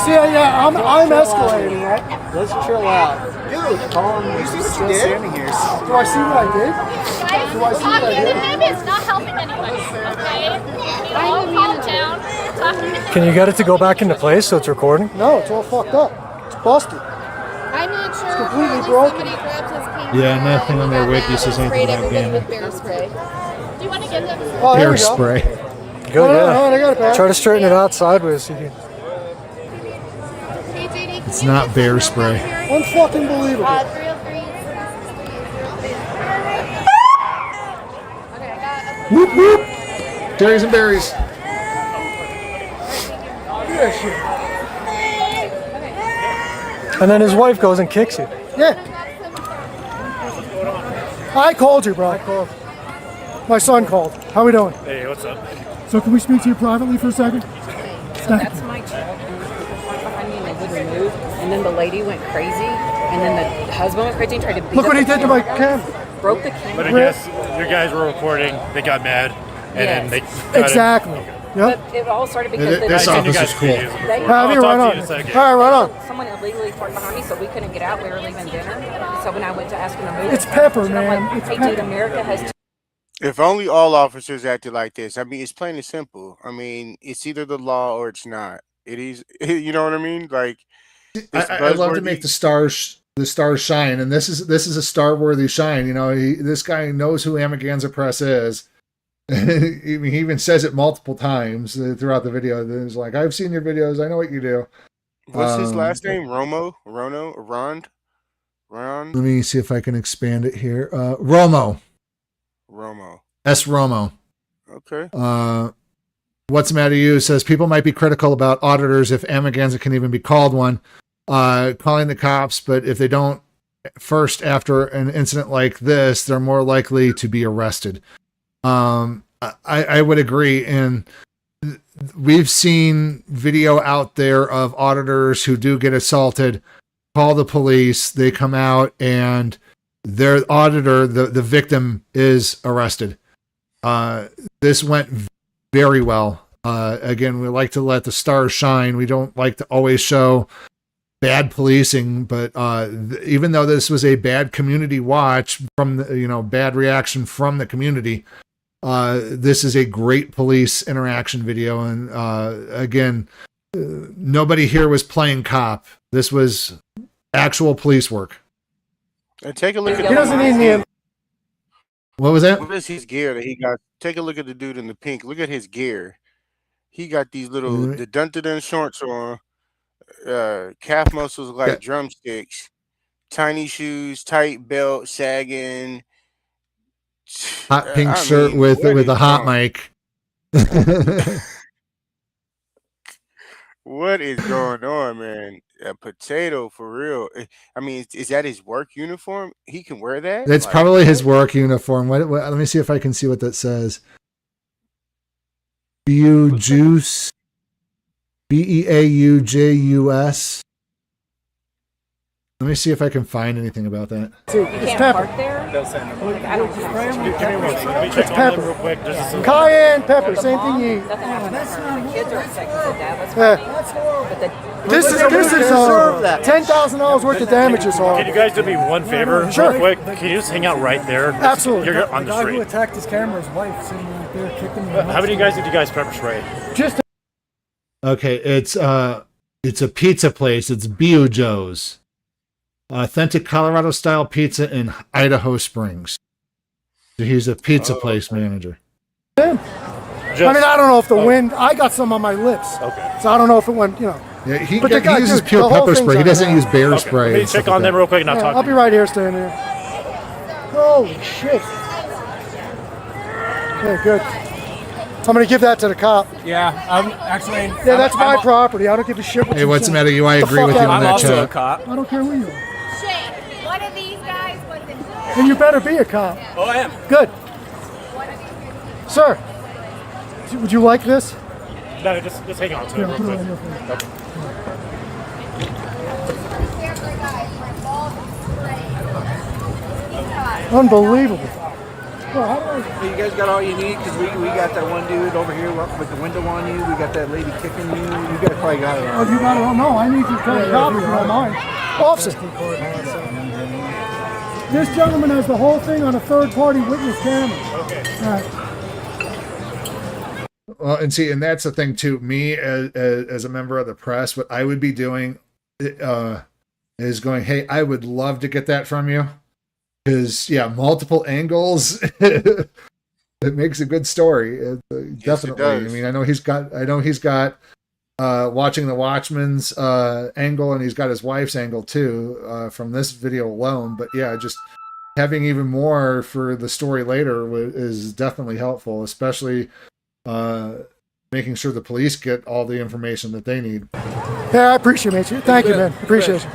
see, yeah, I'm escalating, right? Let's chill out. Dude, you see what you did? Standing here. Do I see what I did? Do I see what I Talking to did? him is not helping anybody, okay? You all calm down. Talking to him. Can you get it to go back into place so it's recording? No, it's all fucked up. It's busted. I'm not sure. It's completely Apparently broken. somebody grabbed his camera. Yeah, nothing on their wiki says anything Sprayed about everybody gaming. with bear spray. Do you want to get them? Oh, there Bear we go. spray. Good, I yeah. got it back. Try to straighten it out sideways. So you can... Hey, JD, It's not bear spray. Unfucking believable. 303. Whoop whoop. Berries and berries. Yeah, shit. And then his wife goes and kicks you. Yeah. I called you, bro. I called. My son called. How we doing? Hey, what's up? So can we speak to you privately for a second? So that's my truck, and the parked behind me, and they wouldn't move. And then the lady went crazy, and then the husband went crazy and tried to beat Look up what he the did to my camera. camera. Broke the camera. But I guess your guys were recording. They got mad, and then they got Exactly. But it all started because This officer's cool. Have you right on. All right, right on. Someone illegally parked behind me, so we couldn't get out. We were leaving dinner. So when I went to ask him to move, It's pepper, I'm man. like, It's hey, pepper. dude, America has. If only all officers acted like this. I mean, it's plain and simple. I mean, it's either the law or it's not. It is, you know what I mean? Like, I love to make the stars shine, and this is a star-worthy shine. You know, this guy knows who Amagansett Press is. He even says it multiple times throughout the video. He's like, "I've seen your videos. I know what you do." What's his last name? Rond? Let me see if I can expand it here. Romo. S. Romo. Okay. What's the matter you says people might be critical about auditors if Amagansett can even be called one, calling the cops, but if they don't first after an incident like this, they're more likely to be arrested. I would agree, and we've seen video out there of auditors who do get assaulted, call the police, they come out, and their auditor, the victim, is arrested. This went very well. Again, we like to let the stars shine. We don't like to always show bad policing, but even though this was a bad community watch from the, bad reaction from the community, this is a great police interaction video. And again, nobody here was playing cop. This was actual police work. And take a look at He doesn't need me. What was that? What is his gear that he got? Take a look at the dude in the pink. Look at his gear. He got these little the dun shorts on. calf muscles like drumsticks, tiny shoes, tight belt, sagging. Hot pink shirt with a hot mic. What is going on, man? A potato for real. I mean, is that his work uniform? He can wear that? That's Like, probably his work uniform. What, let me see if I can see what that says. Beaujus. Beaujus. Let me see if I can find anything about that. You can't park there? It's pepper. Cayenne pepper, same thing you eat. Kids are upset because their dad was This is $10,000 worth of damages. Can you guys do me one favor, Sure. real quick? Can you just hang out right there? Absolutely. You're on The the guy who street. attacked his camera, his wife, sitting right there, kicking him. How many guys did you guys pepper spray? Just Okay, it's a pizza place. It's Beaujus. Authentic Colorado style pizza in Idaho Springs. So he's a pizza place manager. I mean, I don't know if the wind. I got some on my lips. Okay. So I don't know if it went. Yeah, he But the guy- uses dude, pure the whole pepper thing's spray. He on doesn't that. use bear Okay, spray. let me and stuff check on like them real quick and I'll Yeah, talk I'll to be you. right here, standing here. Holy shit. Okay, good. I'm gonna give that to the cop. Yeah, I'm actually. Yeah, that's my property. I don't give a shit what Hey, you what's say. the matter? You? I Get the agree fuck with you out on of that, here. Also a chat. cop. I don't care who you are. Shane, one of these guys was in. And you better be a cop. Oh, I am. Good. Sir, would you like this? No, just hang on to it Yeah, real put it quick. on your phone. Okay. Unbelievable. You guys got all you need because we got that one dude over here with the window on you. We got that lady kicking you. You guys probably got it. Oh, you got it? Oh, no, I need you to tell the cop if you don't mind. Officer. This gentleman has the whole thing on a third-party witness camera. Okay. All right. Well, and see, and that's the thing too. Me as a member of the press, what I would be doing is going, "Hey, I would love to get that from you." Because multiple angles, it makes a good story. Definitely. I mean, I know he's got watching the Watchmen's angle, and he's got his wife's angle too from this video alone. But yeah, just having even more for the story later is definitely helpful, especially making sure the police get all the information that they need. Yeah, I appreciate it. Thank you, man. Appreciate it.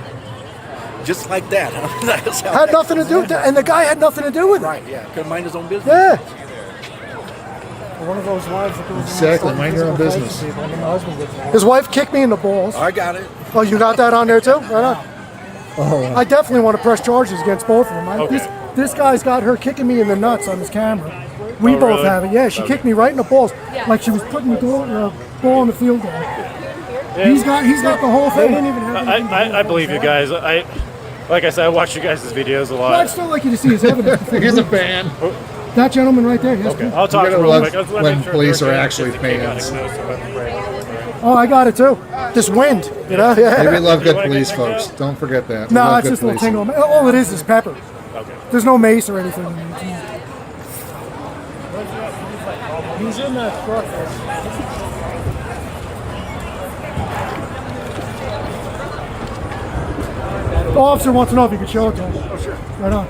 Just like that, huh? That's how Had nothing to do with that, and the guy had nothing to do with it. Right, yeah. Could mind his own business. Yeah. One of those wives that goes Exactly, around mind your own physical business. fights with people, and my husband gets involved. His wife kicked me in the balls. I got it. Oh, you got that on there too? Right on. Oh, I definitely want to press charges against both of them. Okay. This guy's got her kicking me in the nuts on his camera. We Oh, both really? have it. Yeah, she kicked me right in the balls, like she was putting the ball in the field goal. Yeah. He's got the whole thing. They didn't even have anything to do with I believe you guys. Like I said, I watch you guys' videos a Well, I'd lot. still like you to see his evidence. He's a fan. That gentleman right there. Yes, Okay, please. I'll talk to You him gotta real quick. love I just wanna when make sure police they're are good, actually just in case I fans. know somebody. Oh, I got it too. This wind, you know? Hey, we Yeah. love good You wanna police, get folks. checked Don't forget that. We No, love it's good just a little policing. tingle. All it is pepper. Okay. There's no mace or anything. He's in that truck. The officer wants to know if you could show it to him. Oh, sure. Right on.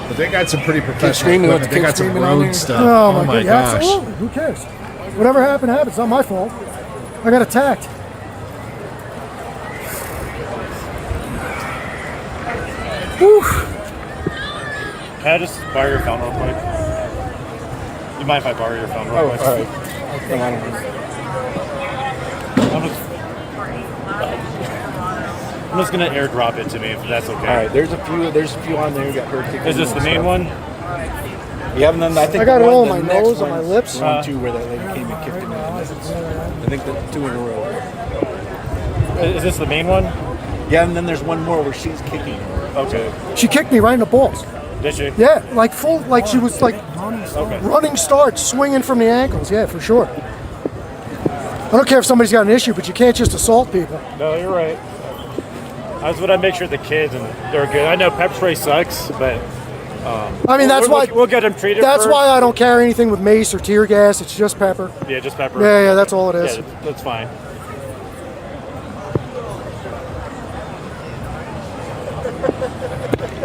But they got some pretty professional screaming, equipment. They got some screaming on road there. stuff. Oh, Oh my goodness. gosh. Absolutely. Who cares? Whatever happened, happened. It's not my fault. I got attacked. Whew. Can I just borrow your phone real quick? You mind if I borrow your phone real quick? all right. I'm just gonna airdrop it to me if that's okay. All right. There's a few on there. You got her kicking. Is this you the and main stuff. one? You haven't done. I think I got the it all one- on the my next nose, on my one's lips. the one too where that lady came and kicked him. I think the two in a row. Is this the main one? Yeah, and then there's one more where she's kicking. Okay. She kicked me right in the balls. Did she? Yeah, like full, like she was like running starts, swinging from the ankles. Yeah, for sure. I don't care if somebody's got an issue, but you can't just assault people. No, you're right. I just want to make sure the kids and they're good. I know pepper spray sucks, but I mean, that's why we'll get him treated. That's first. why I don't carry anything with mace or tear gas. It's just pepper. Yeah, just pepper. Yeah, that's all it is. Yeah, that's fine.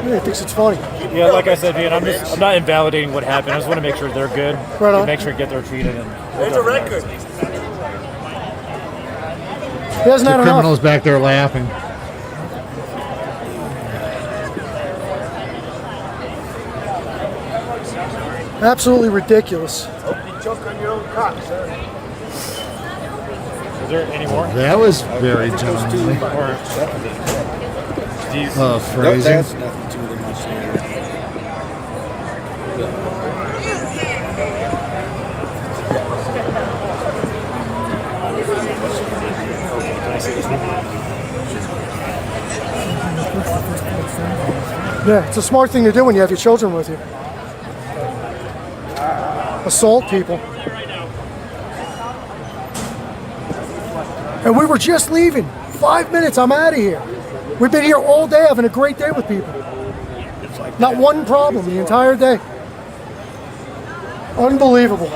Yeah, he thinks it's funny. Yeah, like I said, Ian, I'm not invalidating what happened. I just want to make sure they're good. Right on. Make sure get their treated. And There's a record. He hasn't had The enough. criminals back there laughing. Absolutely ridiculous. Hope you choke on your own cock, sir. Is there any more? That was very gentlemanly. Phrasing. That's nothing to them much there. Yeah, it's a smart thing to do when you have your children with you. Assault people. And we were just leaving. 5 minutes, I'm out of here. We've been here all day having a great day with people. Not one problem the entire day. Unbelievable.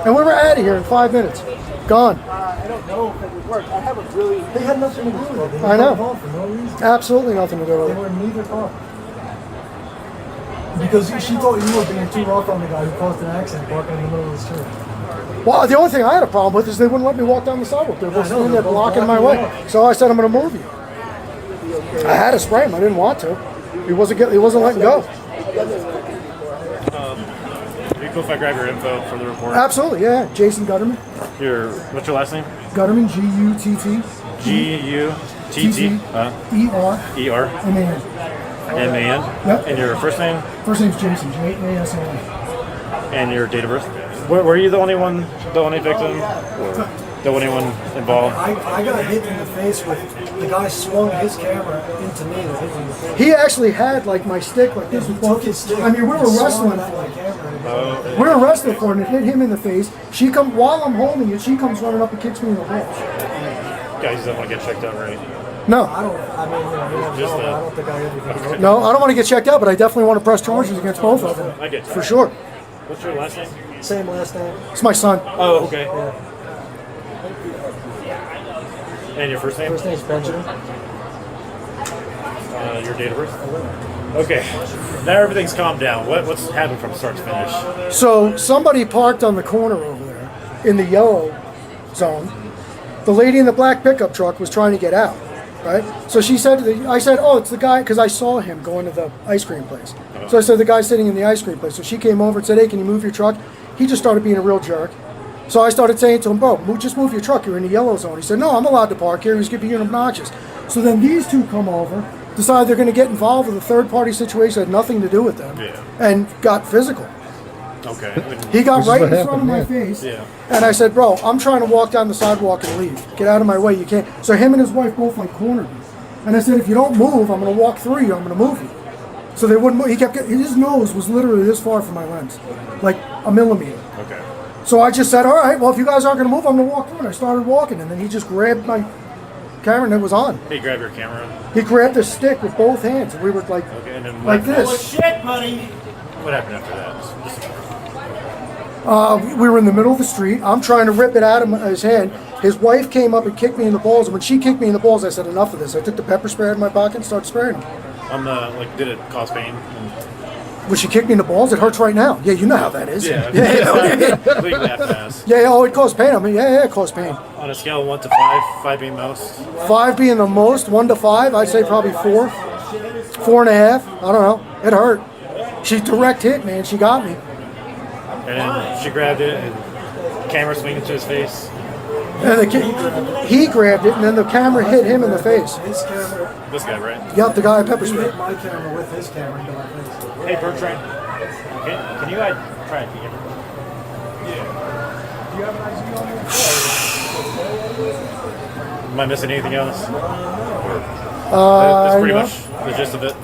And we were out of here in 5 minutes. Gone. I don't know if it would work. I haven't really. They had nothing to do with it. They I know. got involved for no reason. Absolutely nothing to do with They it. were neither car. Because she thought you were being too rough on the guy who caused an accident parking in the middle of the street. Well, the only thing I had a problem with is they wouldn't let me walk down the sidewalk. They were standing there blocking my way. So I said, I'm going to move you. I had to spray him. I didn't want to. He wasn't letting go. It'd be cool if I grab your info for the report. Absolutely, yeah. Jason Gutterman. What's your last name? Gutterman, G-U-T-T. G-U-T-T. E-R. E-R. M-A-N. M-A-N? Yep. And your first name? First name's Jason, J-A-S-O-N. And your date of birth? Were you the only victim? Or the only one involved? I got hit in the face with the guy swung his camera into me and hit me in the face. He actually had like my stick like this. Took his stick. I mean, we were wrestling. We were wrestling for it and it hit him in the face. While I'm holding it, she comes running up and kicks me in the balls. Guys don't want to get checked out, right? No. I don't think I ever did. No, I don't want to get checked out, but I definitely want to press charges against both of them. I get you. For sure. What's your last name? Same last name. It's my son. Oh, okay. Yeah. And your first name? First name's Benjamin. Your date of birth? Okay. Now everything's calmed down. What's happened from start to finish? So somebody parked on the corner over there in the yellow zone. The lady in the black pickup truck was trying to get out, right? So she said I said, oh, it's the guy, because I saw him going to the ice cream place. So I said, the guy sitting in the ice cream place. So she came over and said, hey, can you move your truck? He just started being a real jerk. So I started saying to him, bro, just move your truck. You're in the yellow zone. He said, no, I'm allowed to park here. He's being obnoxious. So then these two come over, decide they're going to get involved with a third-party situation that had nothing to do with them, and got physical. Okay. He got right in front of my face, and I said, bro, I'm trying to walk down the sidewalk and leave. Get out of my way, you can't. So him and his wife both like cornered me. And I said, if you don't move, I'm going to walk through you, I'm going to move you. So they wouldn't move. His nose was literally this far from my lens, like a millimeter. Okay. So I just said, all right, well, if you guys aren't going to move, I'm going to walk through. And I started walking, and then he just grabbed my camera, and it was on. Hey, grab your camera. He grabbed the stick with both hands, and we were like, And then like this. Oh, shit, buddy. What happened after that? We were in the middle of the street. I'm trying to rip it out of his hand. His wife came up and kicked me in the balls. And when she kicked me in the balls, I said, enough of this. I took the pepper spray out of my pocket and started spraying him. Did it cause pain? When she kicked me in the balls, it hurts right now. Yeah, you know how that is. Yeah. Legally have to ask. Yeah, oh, it caused pain. I mean, yeah, it caused pain. On a scale of 1 to 5, 5 being most? 5 being the most, 1 to 5, I'd say probably 4. 4.5. I don't know. It hurt. She direct hit, man. She got me. And then she grabbed it and camera swinging to his face. And he grabbed it, and then the camera hit him in the face. His camera. This guy, right? Yep, the guy at pepper He spray. hit my camera with his camera into my face. Hey, Bertrand. Can you try and peek him? Do you have an ID on you? Am I missing anything else? That's pretty much the gist of it.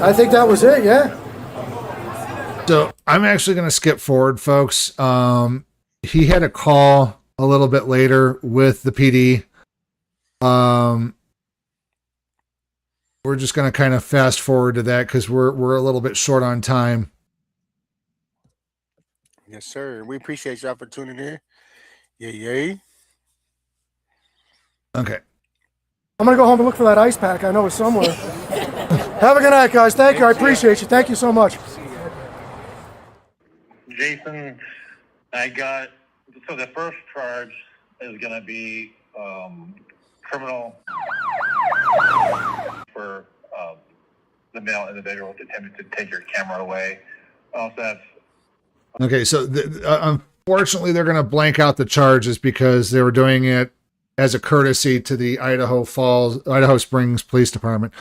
I think that was it, yeah. So I'm actually going to skip forward, folks. He had a call a little bit later with the PD. we're just going to kind of fast forward to that because we're a little bit short on time. Yes, sir. We appreciate y'all for tuning in. Yay. Okay. I'm going to go home and look for that ice pack. I know it's somewhere. Have a good night, guys. Thank you. I appreciate you. Thank you so much. Jason, so the first charge is going to be criminal for the male individual who attempted to take your camera away. Also have Okay, so unfortunately, they're going to blank out the charges because they were doing it as a courtesy to the Idaho Springs Police Department.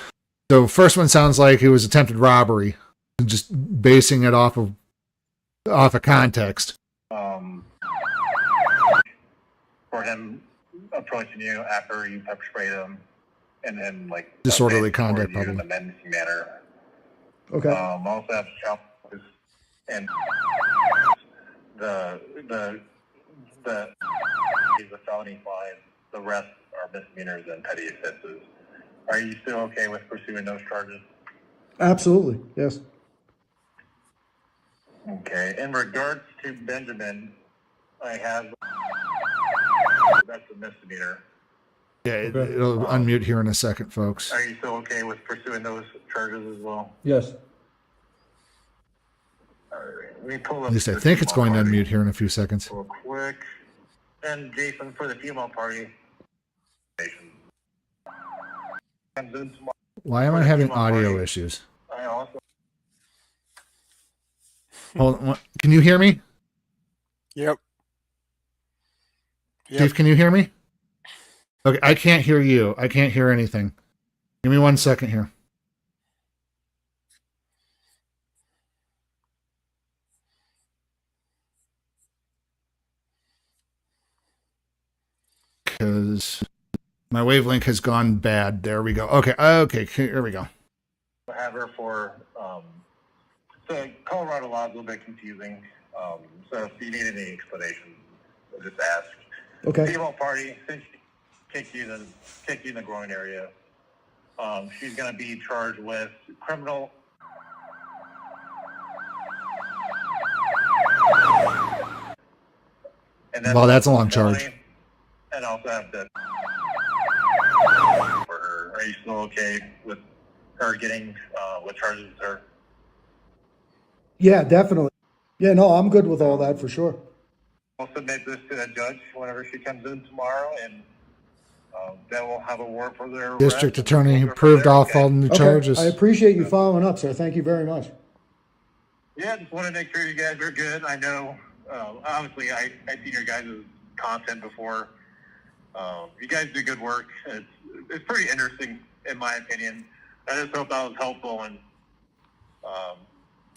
So first one sounds like it was attempted robbery, just basing it off of context. for him approaching you after you pepper sprayed him, and then like Disorderly conduct, you in probably. a menacing manner. Okay. Also have child and the is a felony 5. The rest are misdemeanors and petty offenses. Are you still okay with pursuing those charges? Absolutely. Yes. Okay. In regards to Benjamin, I have that's a misdemeanor. Yeah, it'll unmute here in a second, folks. Are you still okay with pursuing those charges as well? Yes. All right. Let me pull up At least I the think it's female going to party unmute here in a few seconds. real quick. And Jason, for the female party. Why am I having audio issues? I also Hold on. Can you hear me? Yep. Steve, can you hear me? Okay, I can't hear you. I can't hear anything. Give me 1 second here. Because my wavelength has gone bad. There we go. Okay, here we go. have her for so Colorado law is a little bit confusing. So if you need any explanation, just ask. Okay. Female party, since she kicked you in the groin area, she's going to be charged with criminal. And Well, that's a long charge. And also have the for her. Are you still okay with her getting what charges her? Yeah, definitely. Yeah, no, I'm good with all that for sure. We'll submit this to the judge whenever she comes in tomorrow, and then we'll have a warrant for their District arrest. Attorney approved all the Okay. charges. I appreciate you following up, sir. Thank you very much. Yeah, just want to make sure you guys are good. I know, obviously, I've seen your guys' content before. You guys do good work. It's pretty interesting, in my opinion. I just hope that was helpful and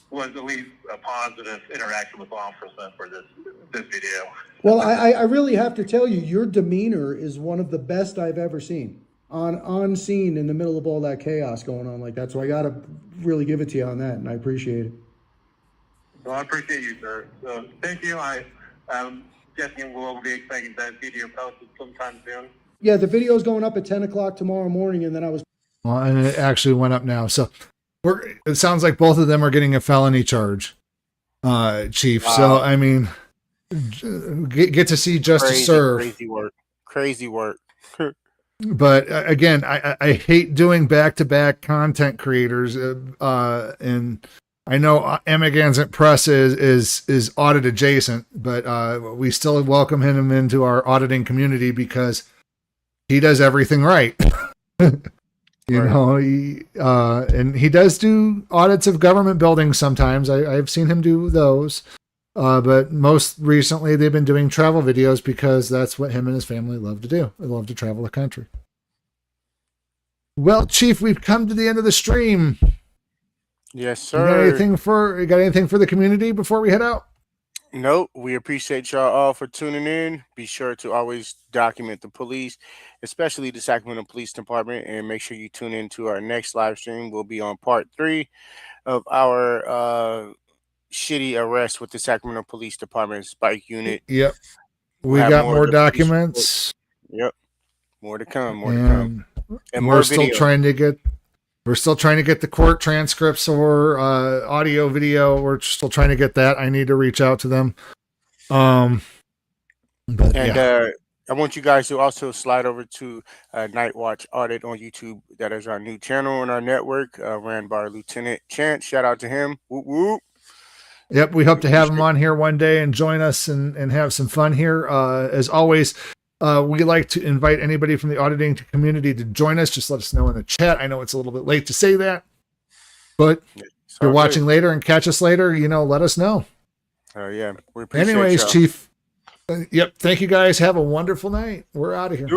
was at least a positive interaction with law enforcement for this video. Well, I really have to tell you, your demeanor is one of the best I've ever seen on scene in the middle of all that chaos going on like that. So I got to really give it to you on that, and I appreciate it. Well, I appreciate you, sir. So thank you. I'm guessing we'll be expecting that video posted sometime soon. Yeah, the video is going up at 10 o'clock tomorrow morning, and then I was... Well, and it actually went up now. So it sounds like both of them are getting a felony charge, Chief. Wow. So, I mean, get to see justice served. Crazy work. But again, I hate doing back-to-back content creators, and I know Emigrant Press is audit adjacent, but we still welcome him into our auditing community because he does everything right. You know, and he does do audits of government buildings sometimes. I've seen him do those. But most recently, they've been doing travel videos because that's what him and his family love to do. They love to travel the country. Well, Chief, we've come to the end of the stream. Yes, You got sir. anything for the community before we head out? Nope. We appreciate y'all all for tuning in. Be sure to always document the police, especially the Sacramento Police Department, and make sure you tune in to our next live stream. We'll be on part 3 of our shitty arrest with the Sacramento Police Department Spike Unit. Yep. We We'll have got more of the police documents. reports. Yep. More to come. And And we're more still video. trying to get We're still trying to get the court transcripts or audio, video. We're still trying to get that. I need to reach out to them. But yeah. I want you guys to also slide over to Night Watch Audit on YouTube. That is our new channel on our network, ran by Lieutenant Chance. Shout out to him. Whoop, whoop. Yep, we hope to have him on here one day and join us and have some fun here. As always, we like to invite anybody from the auditing community to join us. Just let us know in the chat. I know it's a little bit late to say that, but if you're watching later and catch us later, let us know. Yeah, we appreciate Anyways, y'all. Chief. Yep. Thank you guys. Have a wonderful night. We're out of here.